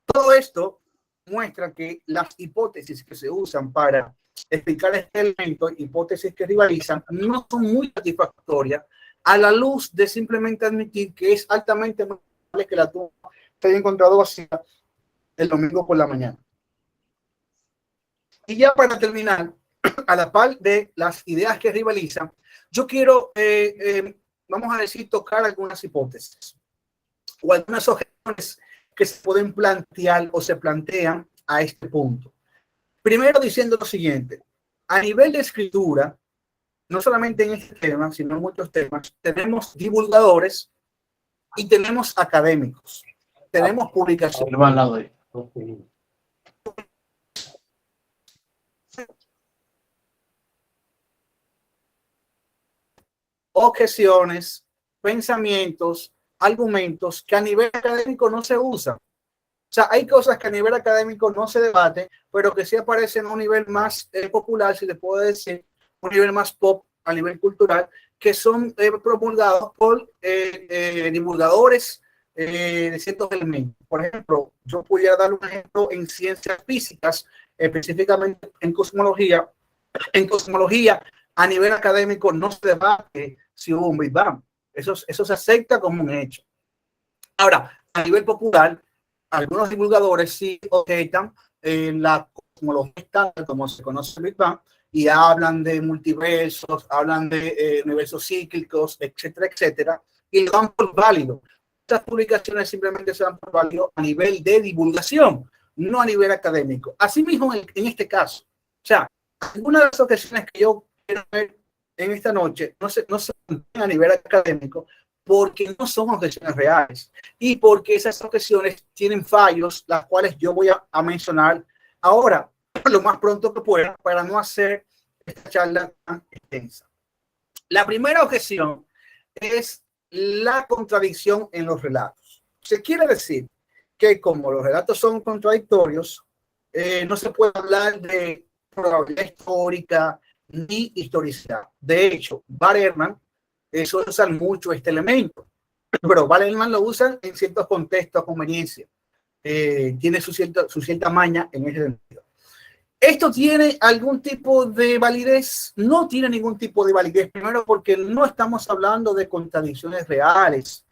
Todo esto muestra que las hipótesis que se usan para explicar este elemento, hipótesis que rivalizan, no son muy satisfactorias a la luz de simplemente admitir que es altamente probable que la tumba se haya encontrado vacía el domingo por la mañana. Y ya para terminar, a la par de las ideas que rivalizan, yo quiero, vamos a decir, tocar algunas hipótesis o algunas objeciones que se pueden plantear o se plantean a este punto. Primero diciendo lo siguiente, a nivel de escritura, no solamente en este tema, sino en muchos temas, tenemos divulgadores y tenemos académicos, tenemos publicaciones. Objeciones, pensamientos, argumentos que a nivel académico no se usan. O sea, hay cosas que a nivel académico no se debaten, pero que sí aparecen a un nivel más popular, si le puedo decir, un nivel más pop, a nivel cultural, que son promulgados por divulgadores de ciertos elementos. Por ejemplo, yo pudiera dar un ejemplo en ciencias físicas, específicamente en cosmología. En cosmología, a nivel académico, no se debate si hubo un Big Bang. Eso se acepta como un hecho. Ahora, a nivel popular, algunos divulgadores sí objetan la cosmología estándar, como se conoce el Big Bang, y hablan de multiversos, hablan de universos cíclicos, etcétera, etcétera, y lo dan por válido. Estas publicaciones simplemente se dan por válido a nivel de divulgación, no a nivel académico. Asimismo, en este caso, o sea, una de las objeciones que yo quiero ver en esta noche no se mantiene a nivel académico porque no son objeciones reales y porque esas objeciones tienen fallos, las cuales yo voy a mencionar ahora, lo más pronto que pueda, para no hacer esta charla tan extensa. La primera objeción es la contradicción en los relatos. Se quiere decir que como los relatos son contradictorios, no se puede hablar de probabilidad histórica ni historicidad. De hecho, Bar-Ehrman suele usar mucho este elemento, pero Bar-Ehrman lo usa en ciertos contextos a conveniencia. Tiene su cierta maña en ese sentido. ¿Esto tiene algún tipo de validez? No tiene ningún tipo de validez. Primero, porque no estamos hablando de contradicciones reales.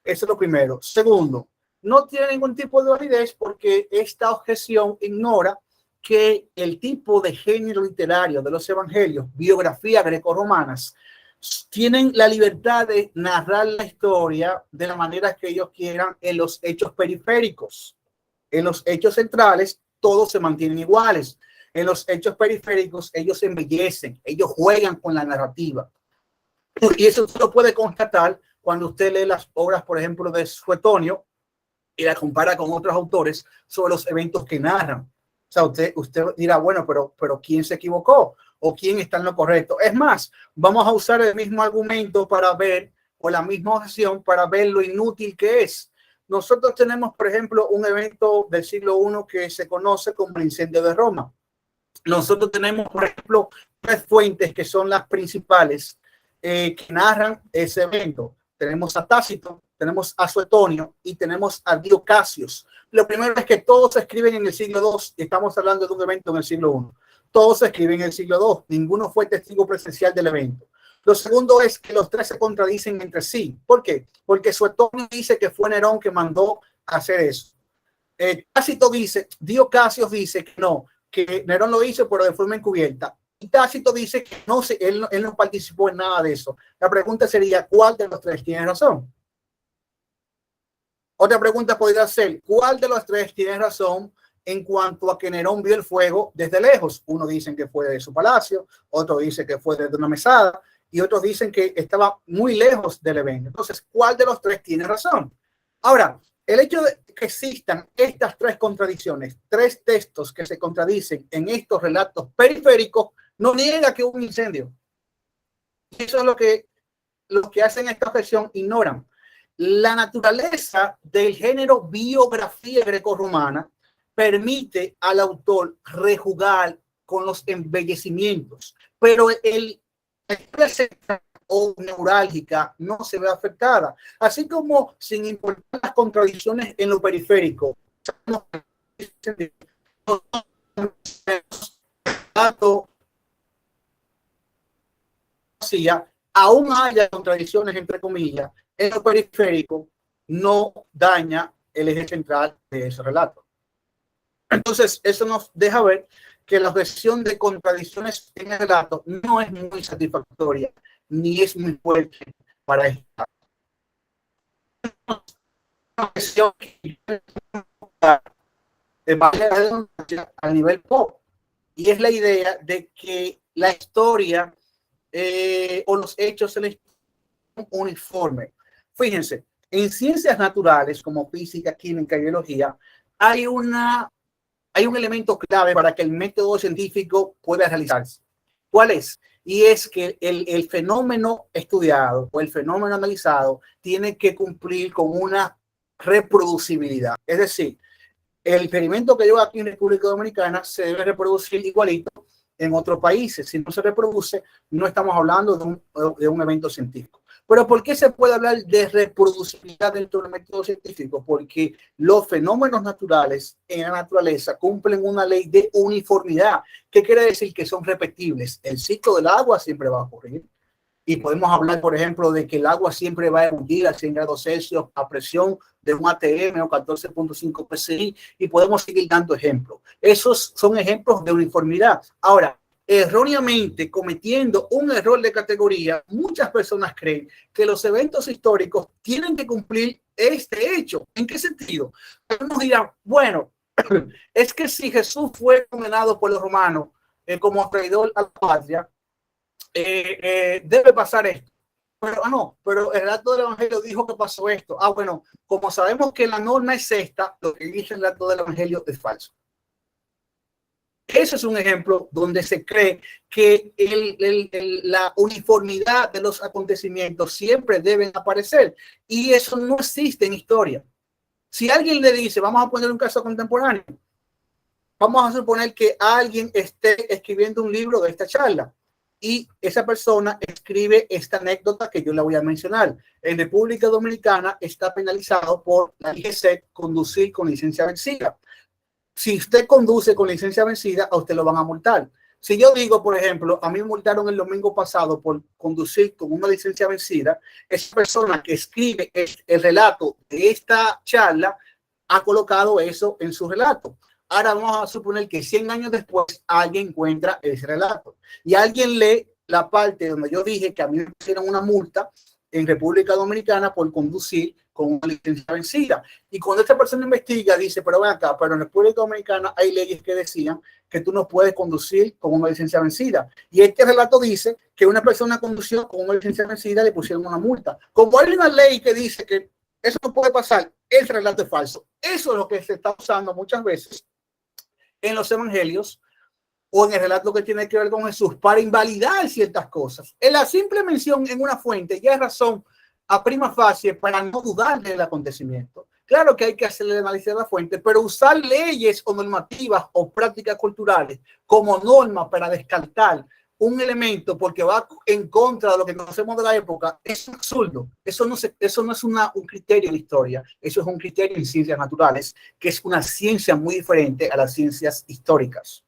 Eso es lo primero. Segundo, no tiene ningún tipo de validez porque esta objeción ignora que el tipo de género literario de los evangelios, biografías grecorromanas, tienen la libertad de narrar la historia de la manera que ellos quieran en los hechos periféricos. En los hechos centrales, todos se mantienen iguales. En los hechos periféricos, ellos embellecen, ellos juegan con la narrativa. Y eso se lo puede constatar cuando usted lee las obras, por ejemplo, de Suetonio y la compara con otros autores sobre los eventos que narran. O sea, usted dirá, bueno, pero ¿quién se equivocó? ¿O quién está en lo correcto? Es más, vamos a usar el mismo argumento para ver, o la misma objeción para ver lo inútil que es. Nosotros tenemos, por ejemplo, un evento del siglo I que se conoce como el incendio de Roma. Nosotros tenemos, por ejemplo, tres fuentes que son las principales que narran ese evento. Tenemos a Tácito, tenemos a Suetonio y tenemos a Dio Casius. Lo primero es que todos se escriben en el siglo II y estamos hablando de un evento en el siglo I. Todos se escriben en el siglo II. Ninguno fue testigo presencial del evento. Lo segundo es que los tres se contradicen entre sí. ¿Por qué? Porque Suetonio dice que fue Nerón que mandó a hacer eso. Tácito dice, Dio Casius dice que no, que Nerón lo hizo, pero de forma encubierta. Y Tácito dice que no, él no participó en nada de eso. La pregunta sería, ¿cuál de los tres tiene razón? Otra pregunta podría ser, ¿cuál de los tres tiene razón en cuanto a que Nerón vio el fuego desde lejos? Uno dicen que fue de su palacio, otro dice que fue desde una mesada y otros dicen que estaba muy lejos del evento. Entonces, ¿cuál de los tres tiene razón? Ahora, el hecho de que existan estas tres contradicciones, tres textos que se contradicen en estos relatos periféricos, no niega que hubo un incendio. Eso es lo que hacen esta objeción, ignoran. La naturaleza del género biografía grecorromana permite al autor rejugar con los embellecimientos, pero la historia o neurálgica no se ve afectada, así como sin importar las contradicciones en lo periférico. Aún haya contradicciones entre comillas, en lo periférico no daña el eje central de ese relato. Entonces, eso nos deja ver que la objeción de contradicciones en el relato no es muy satisfactoria ni es muy fuerte para esta objeción a nivel pop. Y es la idea de que la historia o los hechos se les uniforme. Fíjense, en ciencias naturales como física, química y biología hay un elemento clave para que el método científico pueda realizarse. ¿Cuál es? Y es que el fenómeno estudiado o el fenómeno analizado tiene que cumplir con una reproducibilidad. Es decir, el experimento que yo hago aquí en República Dominicana se debe reproducir igualito en otros países. Si no se reproduce, no estamos hablando de un evento científico. Pero ¿por qué se puede hablar de reproducibilidad dentro del método científico? Porque los fenómenos naturales en la naturaleza cumplen una ley de uniformidad. ¿Qué quiere decir? Que son repetibles. El ciclo del agua siempre va a ocurrir. Y podemos hablar, por ejemplo, de que el agua siempre va a ebullir a 100 grados Celsius a presión de un ATM o 14.5 PSI y podemos seguir dando ejemplos. Esos son ejemplos de uniformidad. Ahora, erróneamente cometiendo un error de categoría, muchas personas creen que los eventos históricos tienen que cumplir este hecho. ¿En qué sentido? Algunos dirán, bueno, es que si Jesús fue condenado por los romanos como traidor a la patria, debe pasar esto. Pero no, pero el relato del Evangelio dijo que pasó esto. Bueno, como sabemos que la norma es esta, lo que dice el relato del Evangelio es falso. Ese es un ejemplo donde se cree que la uniformidad de los acontecimientos siempre deben aparecer, y eso no existe en historia. Si alguien le dice, vamos a poner un caso contemporáneo, vamos a suponer que alguien esté escribiendo un libro de esta charla y esa persona escribe esta anécdota que yo la voy a mencionar. En República Dominicana está penalizado por la IGC conducir con licencia vencida. Si usted conduce con licencia vencida, a usted lo van a multar. Si yo digo, por ejemplo, a mí me multaron el domingo pasado por conducir con una licencia vencida, esa persona que escribe el relato de esta charla ha colocado eso en su relato. Ahora vamos a suponer que 100 años después alguien encuentra ese relato y alguien lee la parte donde yo dije que a mí me pusieron una multa en República Dominicana por conducir con una licencia vencida. Y cuando esta persona investiga, dice, pero ven acá, pero en República Dominicana hay leyes que decían que tú no puedes conducir con una licencia vencida. Y este relato dice que una persona condució con una licencia vencida, le pusieron una multa. Como hay una ley que dice que eso no puede pasar, el relato es falso. Eso es lo que se está usando muchas veces en los evangelios o en el relato que tiene que ver con Jesús para invalidar ciertas cosas. En la simple mención en una fuente ya es razón a prima facie para no dudar del acontecimiento. Claro que hay que hacerle análisis a la fuente, pero usar leyes o normativas o prácticas culturales como norma para descartar un elemento porque va en contra de lo que conocemos de la época es absurdo. Eso no es un criterio de historia, eso es un criterio en ciencias naturales, que es una ciencia muy diferente a las ciencias históricas.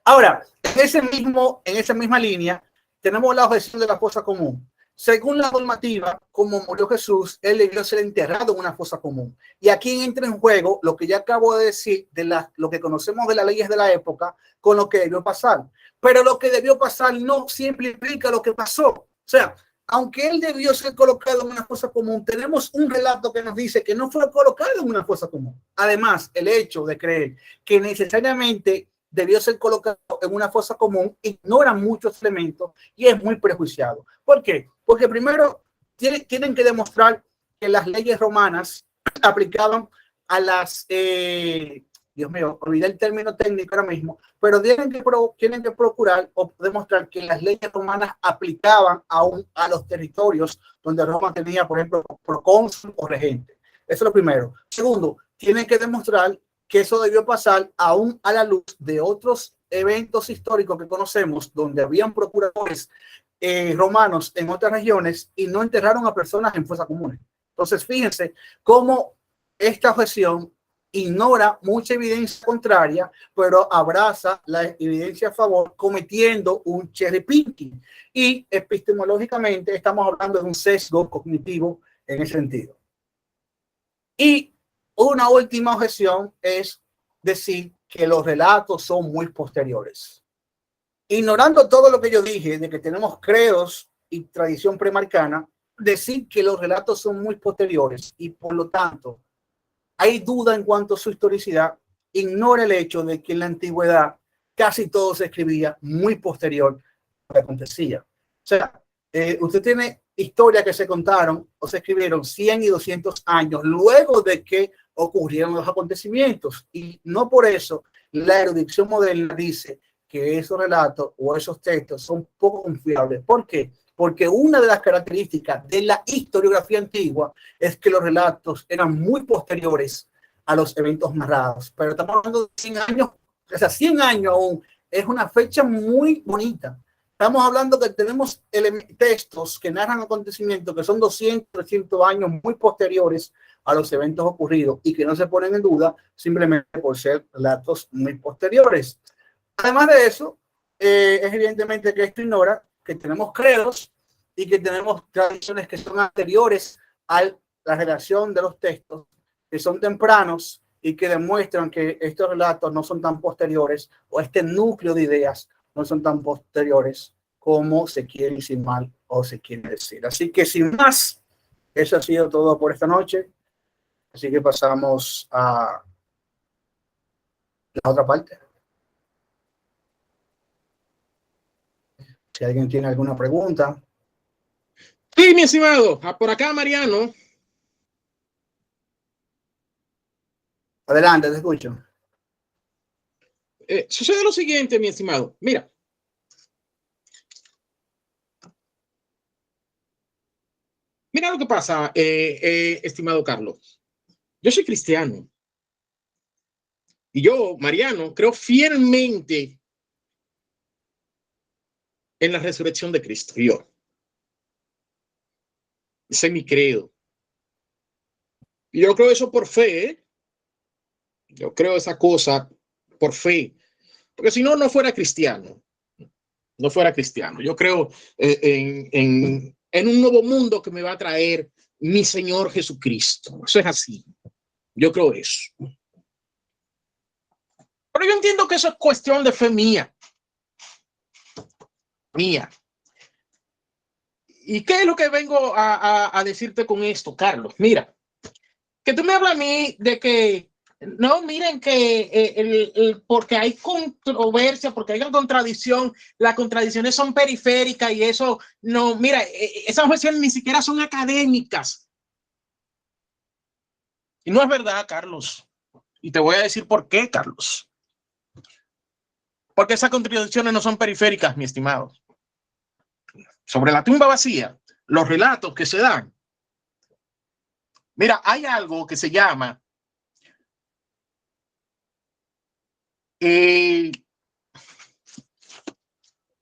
Ahora, en esa misma línea, tenemos la objeción de la fosa común. Según la normativa, como murió Jesús, él debió ser enterrado en una fosa común. Y aquí entra en juego lo que ya acabo de decir, lo que conocemos de las leyes de la época, con lo que debió pasar. Pero lo que debió pasar no siempre implica lo que pasó. O sea, aunque él debió ser colocado en una fosa común, tenemos un relato que nos dice que no fue colocado en una fosa común. Además, el hecho de creer que necesariamente debió ser colocado en una fosa común ignora muchos elementos y es muy prejuiciado. ¿Por qué? Porque primero tienen que demostrar que las leyes romanas aplicaban a las, Dios mío, olvidé el término técnico ahora mismo, pero tienen que procurar o demostrar que las leyes romanas aplicaban aún a los territorios donde Roma tenía, por ejemplo, procónsul o regente. Eso es lo primero. Segundo, tienen que demostrar que eso debió pasar aún a la luz de otros eventos históricos que conocemos, donde habían procuradores romanos en otras regiones y no enterraron a personas en fosas comunes. Entonces, fíjense cómo esta objeción ignora mucha evidencia contraria, pero abraza la evidencia a favor, cometiendo un cherry picking. Y epistemológicamente estamos hablando de un sesgo cognitivo en ese sentido. Y una última objeción es decir que los relatos son muy posteriores. Ignorando todo lo que yo dije de que tenemos credos y tradición premarcana, decir que los relatos son muy posteriores y por lo tanto hay duda en cuanto a su historicidad, ignora el hecho de que en la antigüedad casi todo se escribía muy posterior a lo que acontecía. O sea, usted tiene historias que se contaron o se escribieron 100 y 200 años luego de que ocurrieron los acontecimientos, y no por eso la erudición moderna dice que esos relatos o esos textos son poco confiables. ¿Por qué? Porque una de las características de la historiografía antigua es que los relatos eran muy posteriores a los eventos narrados. Pero estamos hablando de 100 años, o sea, 100 años aún es una fecha muy bonita. Estamos hablando que tenemos textos que narran acontecimientos que son 200, 300 años muy posteriores a los eventos ocurridos y que no se ponen en duda simplemente por ser relatos muy posteriores. Además de eso, es evidentemente que esto ignora que tenemos credos y que tenemos tradiciones que son anteriores a la redacción de los textos, que son tempranos y que demuestran que estos relatos no son tan posteriores, o este núcleo de ideas no son tan posteriores como se quiere insinuar o se quiere decir. Así que sin más, eso ha sido todo por esta noche. Así que pasamos a la otra parte. Si alguien tiene alguna pregunta. Sí, mi estimado. Por acá, Mariano. Adelante, te escucho. Sucede lo siguiente, mi estimado. Mira. Mira lo que pasa, estimado Carlos. Yo soy cristiano. Y yo, Mariano, creo fielmente en la resurrección de Cristo. Ese es mi credo. Y yo creo eso por fe, ¿eh? Yo creo esa cosa por fe. Porque si no, no fuera cristiano. No fuera cristiano. Yo creo en un nuevo mundo que me va a traer mi Señor Jesucristo. Eso es así. Yo creo eso. Pero yo entiendo que eso es cuestión de fe mía. Mía. ¿Y qué es lo que vengo a decirte con esto, Carlos? Mira, que tú me hablas a mí de que no, miren que porque hay controversia, porque hay una contradicción, las contradicciones son periféricas y eso, no, mira, esas cuestiones ni siquiera son académicas. Y no es verdad, Carlos. Y te voy a decir por qué, Carlos. Porque esas contradicciones no son periféricas, mi estimado. Sobre la tumba vacía, los relatos que se dan. Mira, hay algo que se llama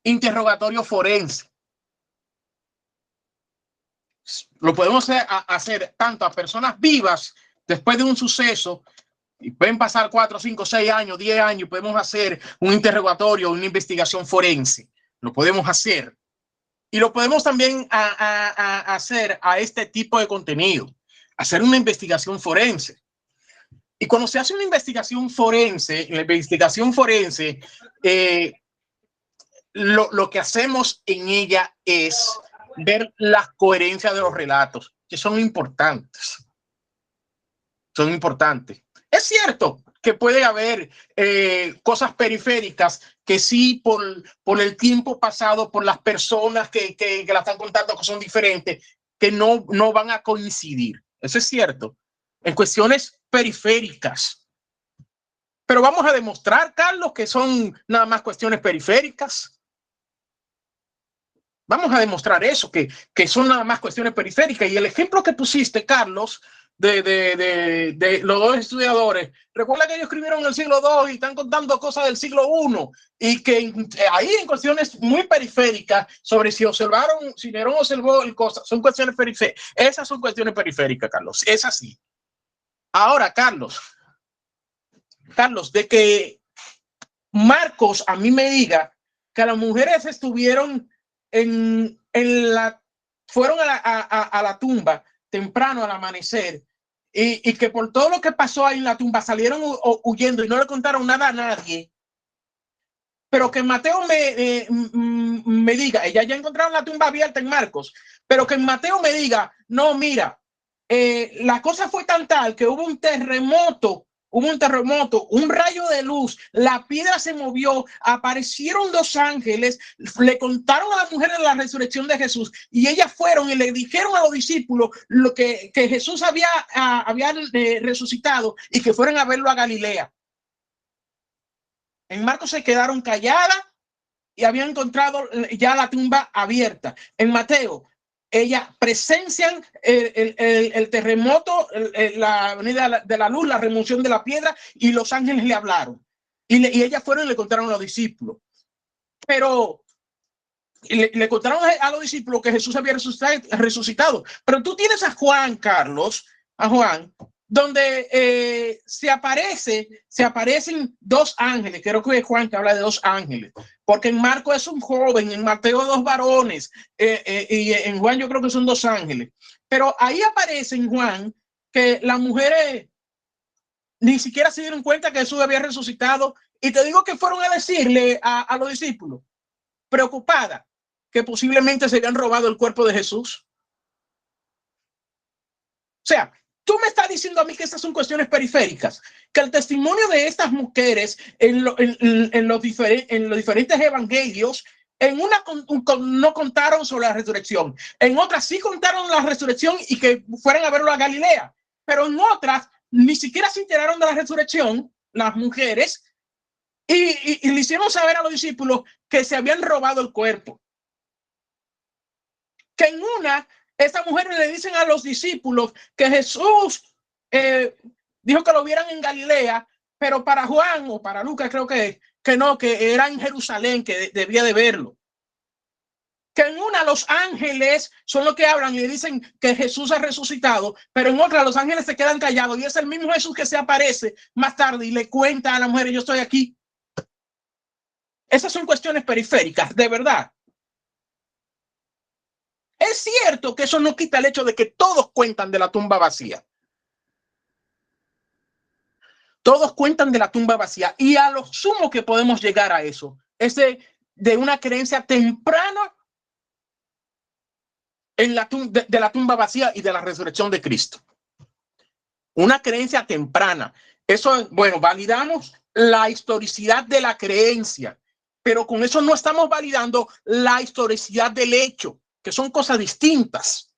interrogatorio forense. Lo podemos hacer tanto a personas vivas después de un suceso, y pueden pasar 4, 5, 6 años, 10 años, y podemos hacer un interrogatorio, una investigación forense. Lo podemos hacer. Y lo podemos también hacer a este tipo de contenido, hacer una investigación forense. Y cuando se hace una investigación forense, lo que hacemos en ella es ver la coherencia de los relatos, que son importantes. Son importantes. Es cierto que puede haber cosas periféricas que sí, por el tiempo pasado, por las personas que la están contando, que son diferentes, que no van a coincidir. Eso es cierto. En cuestiones periféricas. Pero vamos a demostrar, Carlos, que son nada más cuestiones periféricas. Vamos a demostrar eso, que son nada más cuestiones periféricas. Y el ejemplo que pusiste, Carlos, de los dos estudiadores, recuerda que ellos escribieron en el siglo II y están contando cosas del siglo I, y que ahí en cuestiones muy periféricas sobre si observaron, si Nerón observó el cosa, son cuestiones periféricas. Esas son cuestiones periféricas, Carlos. Es así. Ahora, Carlos, de que Marcos a mí me diga que las mujeres estuvieron fueron a la tumba temprano al amanecer, y que por todo lo que pasó ahí en la tumba salieron huyendo y no le contaron nada a nadie, pero que Mateo me diga, ella ya encontraron la tumba abierta en Marcos, pero que Mateo me diga, no, mira, la cosa fue tan tal que hubo un terremoto, un rayo de luz, la piedra se movió, aparecieron dos ángeles, le contaron a las mujeres la resurrección de Jesús, y ellas fueron y le dijeron a los discípulos lo que Jesús había resucitado, y que fueran a verlo a Galilea. En Marcos se quedaron calladas y habían encontrado ya la tumba abierta. En Mateo, ellas presencian el terremoto, la venida de la luz, la remoción de la piedra, y los ángeles le hablaron. Y ellas fueron y le contaron a los discípulos. Pero le contaron a los discípulos que Jesús había resucitado. Pero tú tienes a Juan, Carlos, donde se aparecen dos ángeles. Creo que es Juan que habla de dos ángeles, porque en Marcos es un joven, en Mateo dos varones, y en Juan yo creo que son dos ángeles. Pero ahí aparece en Juan que las mujeres ni siquiera se dieron cuenta que Jesús había resucitado. Y te digo que fueron a decirle a los discípulos, preocupada, que posiblemente se habían robado el cuerpo de Jesús. O sea, tú me estás diciendo a mí que estas son cuestiones periféricas, que el testimonio de estas mujeres en los diferentes evangelios, en una no contaron sobre la resurrección, en otras sí contaron la resurrección y que fueran a verlo a Galilea, pero en otras ni siquiera se enteraron de la resurrección, las mujeres, y le hicieron saber a los discípulos que se habían robado el cuerpo. Que en una, estas mujeres le dicen a los discípulos que Jesús dijo que lo vieran en Galilea, pero para Juan o para Lucas creo que no, que era en Jerusalén que debía de verlo. Que en una los ángeles son los que hablan y le dicen que Jesús ha resucitado, pero en otra los ángeles se quedan callados y es el mismo Jesús que se aparece más tarde y le cuenta a la mujer, yo estoy aquí. Esas son cuestiones periféricas, de verdad. Es cierto que eso no quita el hecho de que todos cuentan de la tumba vacía. Todos cuentan de la tumba vacía. Y a lo sumo que podemos llegar a eso es de una creencia temprana en de la tumba vacía y de la resurrección de Cristo. Una creencia temprana. Eso, bueno, validamos la historicidad de la creencia, pero con eso no estamos validando la historicidad del hecho, que son cosas distintas.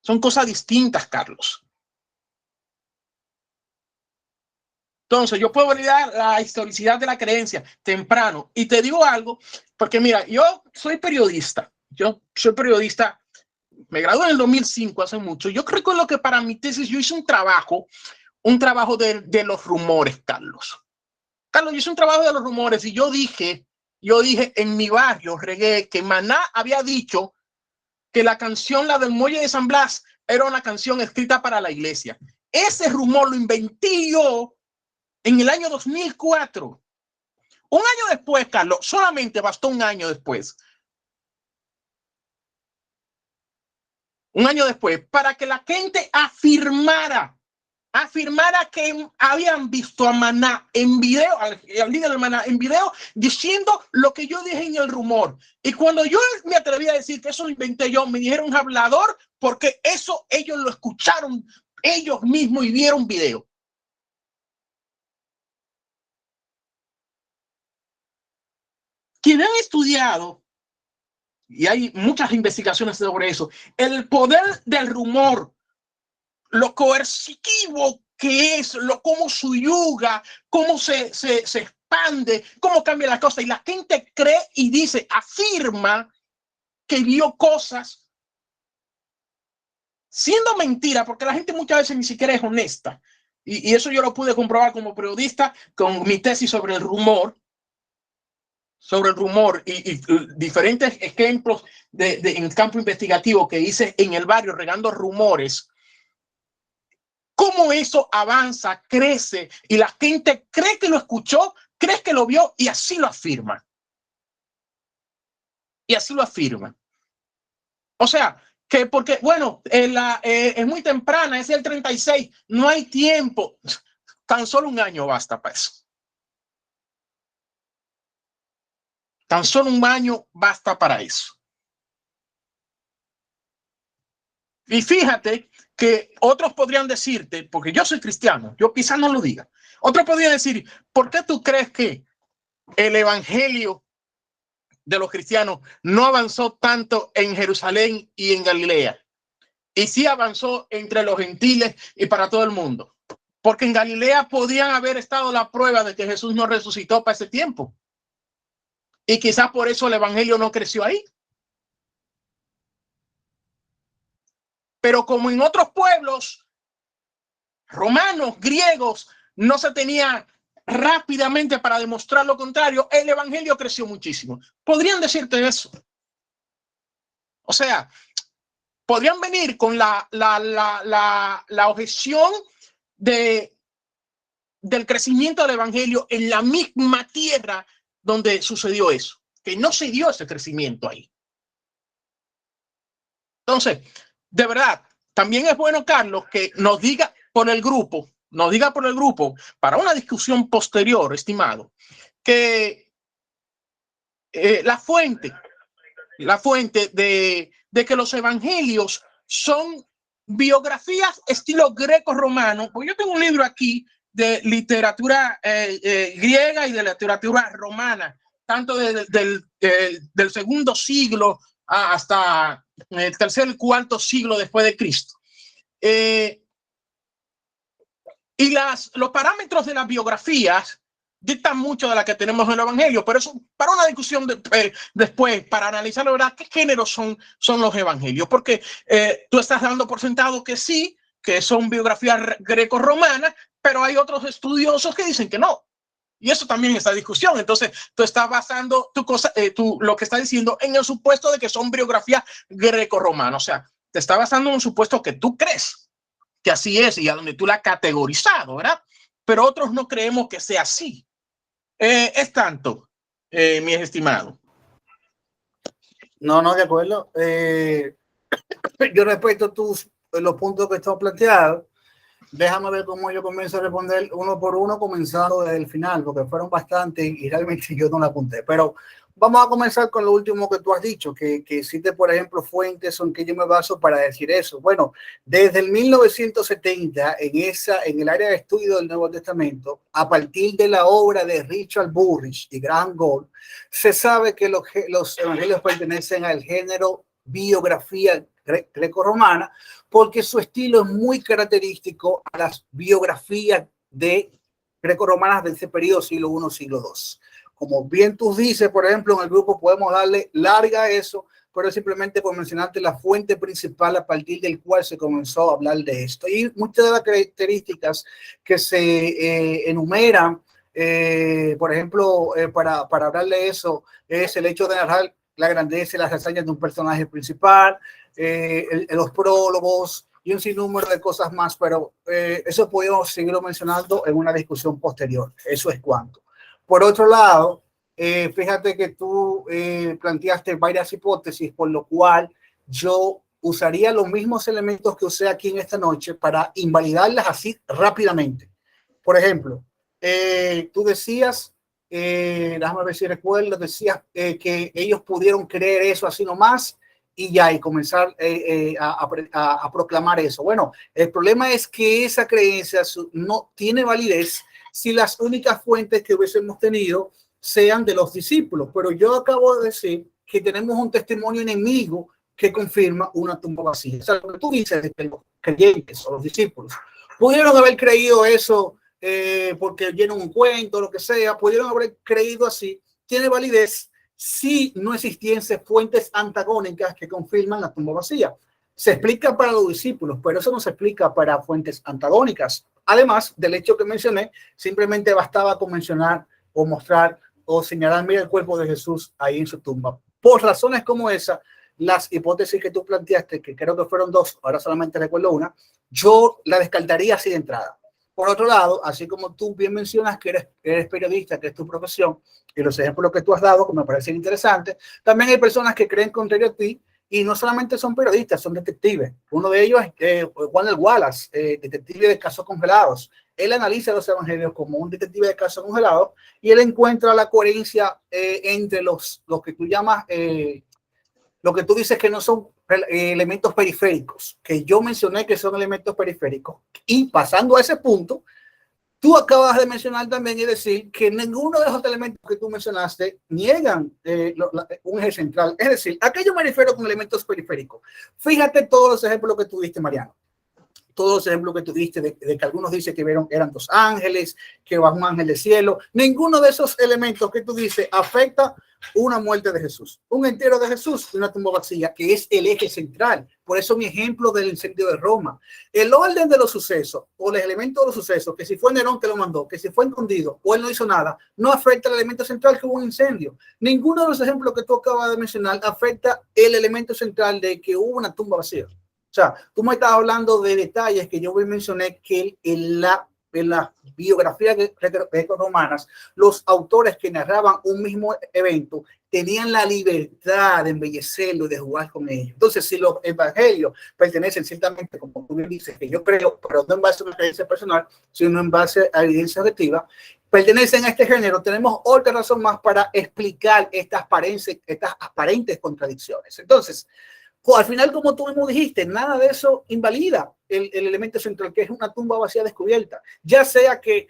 Son cosas distintas, Carlos. Entonces, yo puedo validar la historicidad de la creencia temprano. Y te digo algo, porque mira, yo soy periodista. Me gradué en el 2005, hace mucho. Yo recuerdo que para mi tesis yo hice un trabajo de los rumores, Carlos. Carlos, yo hice un trabajo de los rumores y yo dije en mi barrio, regué, que Maná había dicho que la canción, la del Muelle de San Blas, era una canción escrita para la iglesia. Ese rumor lo inventé yo en el año 2004. Un año después, Carlos, solamente bastó un año después. Un año después, para que la gente afirmara que habían visto a Maná en video, al líder de Maná en video, diciendo lo que yo dije en el rumor. Y cuando yo me atreví a decir que eso lo inventé yo, me dijeron hablador, porque eso ellos lo escucharon ellos mismos y vieron video. Quienes han estudiado, y hay muchas investigaciones sobre eso, el poder del rumor, lo coercitivo que es, cómo subyuga, cómo se expande, cómo cambia la cosa. Y la gente cree y dice, afirma que vio cosas siendo mentira, porque la gente muchas veces ni siquiera es honesta. Y eso yo lo pude comprobar como periodista con mi tesis sobre el rumor. Y diferentes ejemplos en el campo investigativo que hice en el barrio regando rumores. Cómo eso avanza, crece y la gente cree que lo escuchó, cree que lo vio y así lo afirma. O sea, que porque, bueno, es muy temprana, es el 36, no hay tiempo. Tan solo un año basta para eso. Tan solo un año basta para eso. Y fíjate que otros podrían decirte, porque yo soy cristiano, yo quizás no lo diga, otros podrían decir, ¿por qué tú crees que el evangelio de los cristianos no avanzó tanto en Jerusalén y en Galilea? Y sí avanzó entre los gentiles y para todo el mundo. Porque en Galilea podían haber estado la prueba de que Jesús no resucitó para ese tiempo. Y quizás por eso el evangelio no creció ahí. Pero como en otros pueblos romanos, griegos, no se tenía rápidamente para demostrar lo contrario, el evangelio creció muchísimo. Podrían decirte eso. O sea, podrían venir con la objeción del crecimiento del evangelio en la misma tierra donde sucedió eso, que no se dio ese crecimiento ahí. Entonces, de verdad, también es bueno, Carlos, que nos diga por el grupo, nos diga por el grupo, para una discusión posterior, estimado, que la fuente de que los evangelios son biografías estilo greco-romano, porque yo tengo un libro aquí de literatura griega y de literatura romana, tanto del segundo siglo hasta el tercer y cuarto siglo después de Cristo. Y los parámetros de las biografías dictan mucho de la que tenemos en el Evangelio, pero eso para una discusión después, para analizar la verdad, qué géneros son los Evangelios, porque tú estás dando por sentado que sí, que son biografías greco-romanas, pero hay otros estudiosos que dicen que no. Y eso también está en discusión. Entonces, tú estás basando lo que estás diciendo en el supuesto de que son biografías greco-romanas. O sea, te está basando en un supuesto que tú crees que así es y a donde tú la has categorizado, ¿verdad? Pero otros no creemos que sea así. Es tanto, mi estimado. No, de acuerdo. Yo respeto los puntos que están planteados. Déjame ver cómo yo comienzo a responder uno por uno, comenzando desde el final, porque fueron bastantes y realmente yo no la apunté. Pero vamos a comenzar con lo último que tú has dicho, que existe, por ejemplo, fuentes en que yo me baso para decir eso. Bueno, desde el 1970, en el área de estudio del Nuevo Testamento, a partir de la obra de Richard Burridge y Graham Gould, se sabe que los evangelios pertenecen al género biografía greco-romana, porque su estilo es muy característico a las biografías de greco-romanas de ese periodo, siglo I, siglo II. Como bien tú dices, por ejemplo, en el grupo podemos darle larga a eso, pero simplemente por mencionarte la fuente principal a partir del cual se comenzó a hablar de esto. Y muchas de las características que se enumeran, por ejemplo, para hablar de eso, es el hecho de narrar la grandeza y las hazañas de un personaje principal, los prólogos y un sinnúmero de cosas más, pero eso podemos seguirlo mencionando en una discusión posterior. Eso es cuanto. Por otro lado, fíjate que tú planteaste varias hipótesis, por lo cual yo usaría los mismos elementos que usé aquí en esta noche para invalidarlas así rápidamente. Por ejemplo, tú decías, déjame ver si recuerdo, decías que ellos pudieron creer eso así nomás y ya, y comenzar a proclamar eso. Bueno, el problema es que esa creencia no tiene validez si las únicas fuentes que hubiésemos tenido sean de los discípulos. Pero yo acabo de decir que tenemos un testimonio enemigo que confirma una tumba vacía. O sea, lo que tú dices de que los creyentes o los discípulos pudieron haber creído eso porque oyeron un cuento, lo que sea, pudieron haber creído así, tiene validez si no existiesen fuentes antagónicas que confirman la tumba vacía. Se explica para los discípulos, pero eso no se explica para fuentes antagónicas. Además del hecho que mencioné, simplemente bastaba con mencionar o mostrar o señalar, mira el cuerpo de Jesús ahí en su tumba. Por razones como esa, las hipótesis que tú planteaste, que creo que fueron dos, ahora solamente recuerdo una, yo la descartaría así de entrada. Por otro lado, así como tú bien mencionas que eres periodista, que es tu profesión, y los ejemplos que tú has dado, que me parecen interesantes, también hay personas que creen contrario a ti, y no solamente son periodistas, son detectives. Uno de ellos es Juan Wallace, detective de casos congelados. Él analiza los evangelios como un detective de casos congelados y él encuentra la coherencia entre los que tú llamas, lo que tú dices que no son elementos periféricos, que yo mencioné que son elementos periféricos. Y pasando a ese punto, tú acabas de mencionar también y decir que ninguno de esos elementos que tú mencionaste niegan un eje central. Es decir, ¿a qué yo me refiero con elementos periféricos? Fíjate todos los ejemplos que tú diste, Mariano. Todos los ejemplos que tú diste de que algunos dicen que eran dos ángeles, que va un ángel del cielo. Ninguno de esos elementos que tú dices afecta una muerte de Jesús, un entierro de Jesús y una tumba vacía, que es el eje central. Por eso mi ejemplo del incendio de Roma. El orden de los sucesos o los elementos de los sucesos, que si fue Nerón que lo mandó, que si fue escondido o él no hizo nada, no afecta el elemento central que hubo un incendio. Ninguno de los ejemplos que tú acabas de mencionar afecta el elemento central de que hubo una tumba vacía. O sea, tú me estás hablando de detalles que yo mencioné que en las biografías greco-romanas, los autores que narraban un mismo evento tenían la libertad de embellecerlo y de jugar con ellos. Entonces, si los evangelios pertenecen ciertamente, como tú bien dices, que yo creo, pero no en base a una creencia personal, sino en base a evidencia objetiva, pertenecen a este género, tenemos otra razón más para explicar estas aparentes contradicciones. Entonces, al final, como tú mismo dijiste, nada de eso invalida el elemento central, que es una tumba vacía descubierta. Ya sea que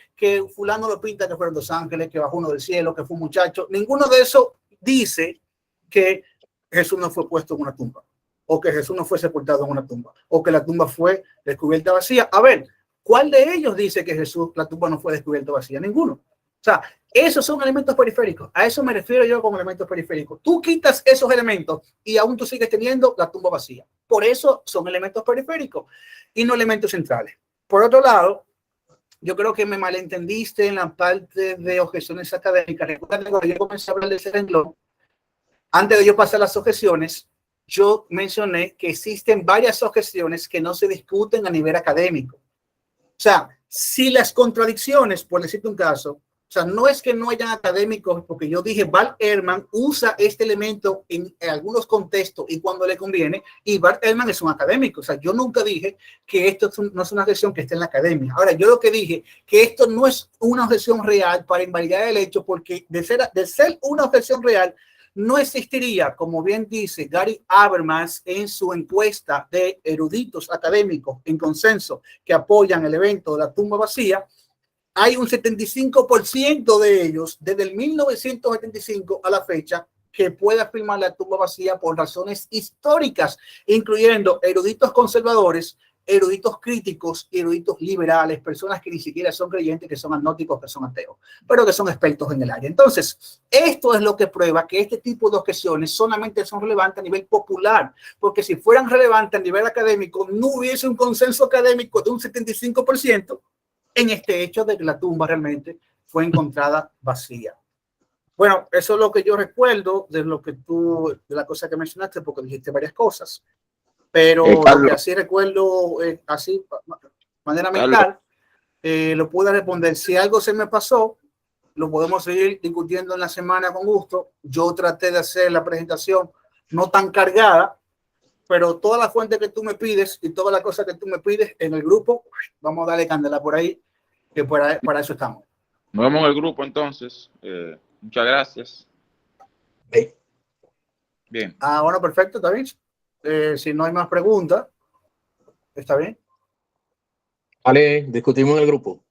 fulano lo pinta que fueron dos ángeles, que bajó uno del cielo, que fue un muchacho, ninguno de eso dice que Jesús no fue puesto en una tumba, o que Jesús no fue sepultado en una tumba, o que la tumba fue descubierta vacía. A ver, ¿cuál de ellos dice que la tumba no fue descubierta vacía? Ninguno. O sea, esos son elementos periféricos. A eso me refiero yo con elementos periféricos. Tú quitas esos elementos y aún tú sigues teniendo la tumba vacía. Por eso son elementos periféricos y no elementos centrales. Por otro lado, yo creo que me malentendiste en la parte de objeciones académicas. Recuerda que cuando yo comencé a hablar de ese renglón, antes de yo pasar las objeciones, yo mencioné que existen varias objeciones que no se discuten a nivel académico. O sea, si las contradicciones, por decirte un caso, o sea, no es que no hayan académicos, porque yo dije, Bart Ehrman usa este elemento en algunos contextos y cuando le conviene, y Bart Ehrman es un académico. O sea, yo nunca dije que esto no es una objeción que esté en la academia. Ahora, yo lo que dije, que esto no es una objeción real para invalidar el hecho, porque de ser una objeción real, no existiría, como bien dice Gary Habermas en su encuesta de eruditos académicos en consenso que apoyan el evento de la tumba vacía. Hay un 75% de ellos, desde el 1975 a la fecha, que puede afirmar la tumba vacía por razones históricas, incluyendo eruditos conservadores, eruditos críticos, eruditos liberales, personas que ni siquiera son creyentes, que son agnósticos, que son ateos, pero que son expertos en el área. Entonces, esto es lo que prueba que este tipo de objeciones solamente son relevantes a nivel popular, porque si fueran relevantes a nivel académico, no hubiese un consenso académico de un 75%, en este hecho de que la tumba realmente fue encontrada vacía. Bueno, eso es lo que yo recuerdo de la cosa que mencionaste, porque dijiste varias cosas, pero lo que así recuerdo, así, de manera mental, lo pude responder. Si algo se me pasó, lo podemos seguir discutiendo en la semana con gusto. Yo traté de hacer la presentación no tan cargada, pero toda la fuente que tú me pides y todas las cosas que tú me pides en el grupo, vamos a darle candela por ahí, que para eso estamos. Nos vemos en el grupo entonces. Muchas gracias. Bien. Bueno, perfecto, está bien. Si no hay más preguntas, está bien. Vale, discutimos en el grupo.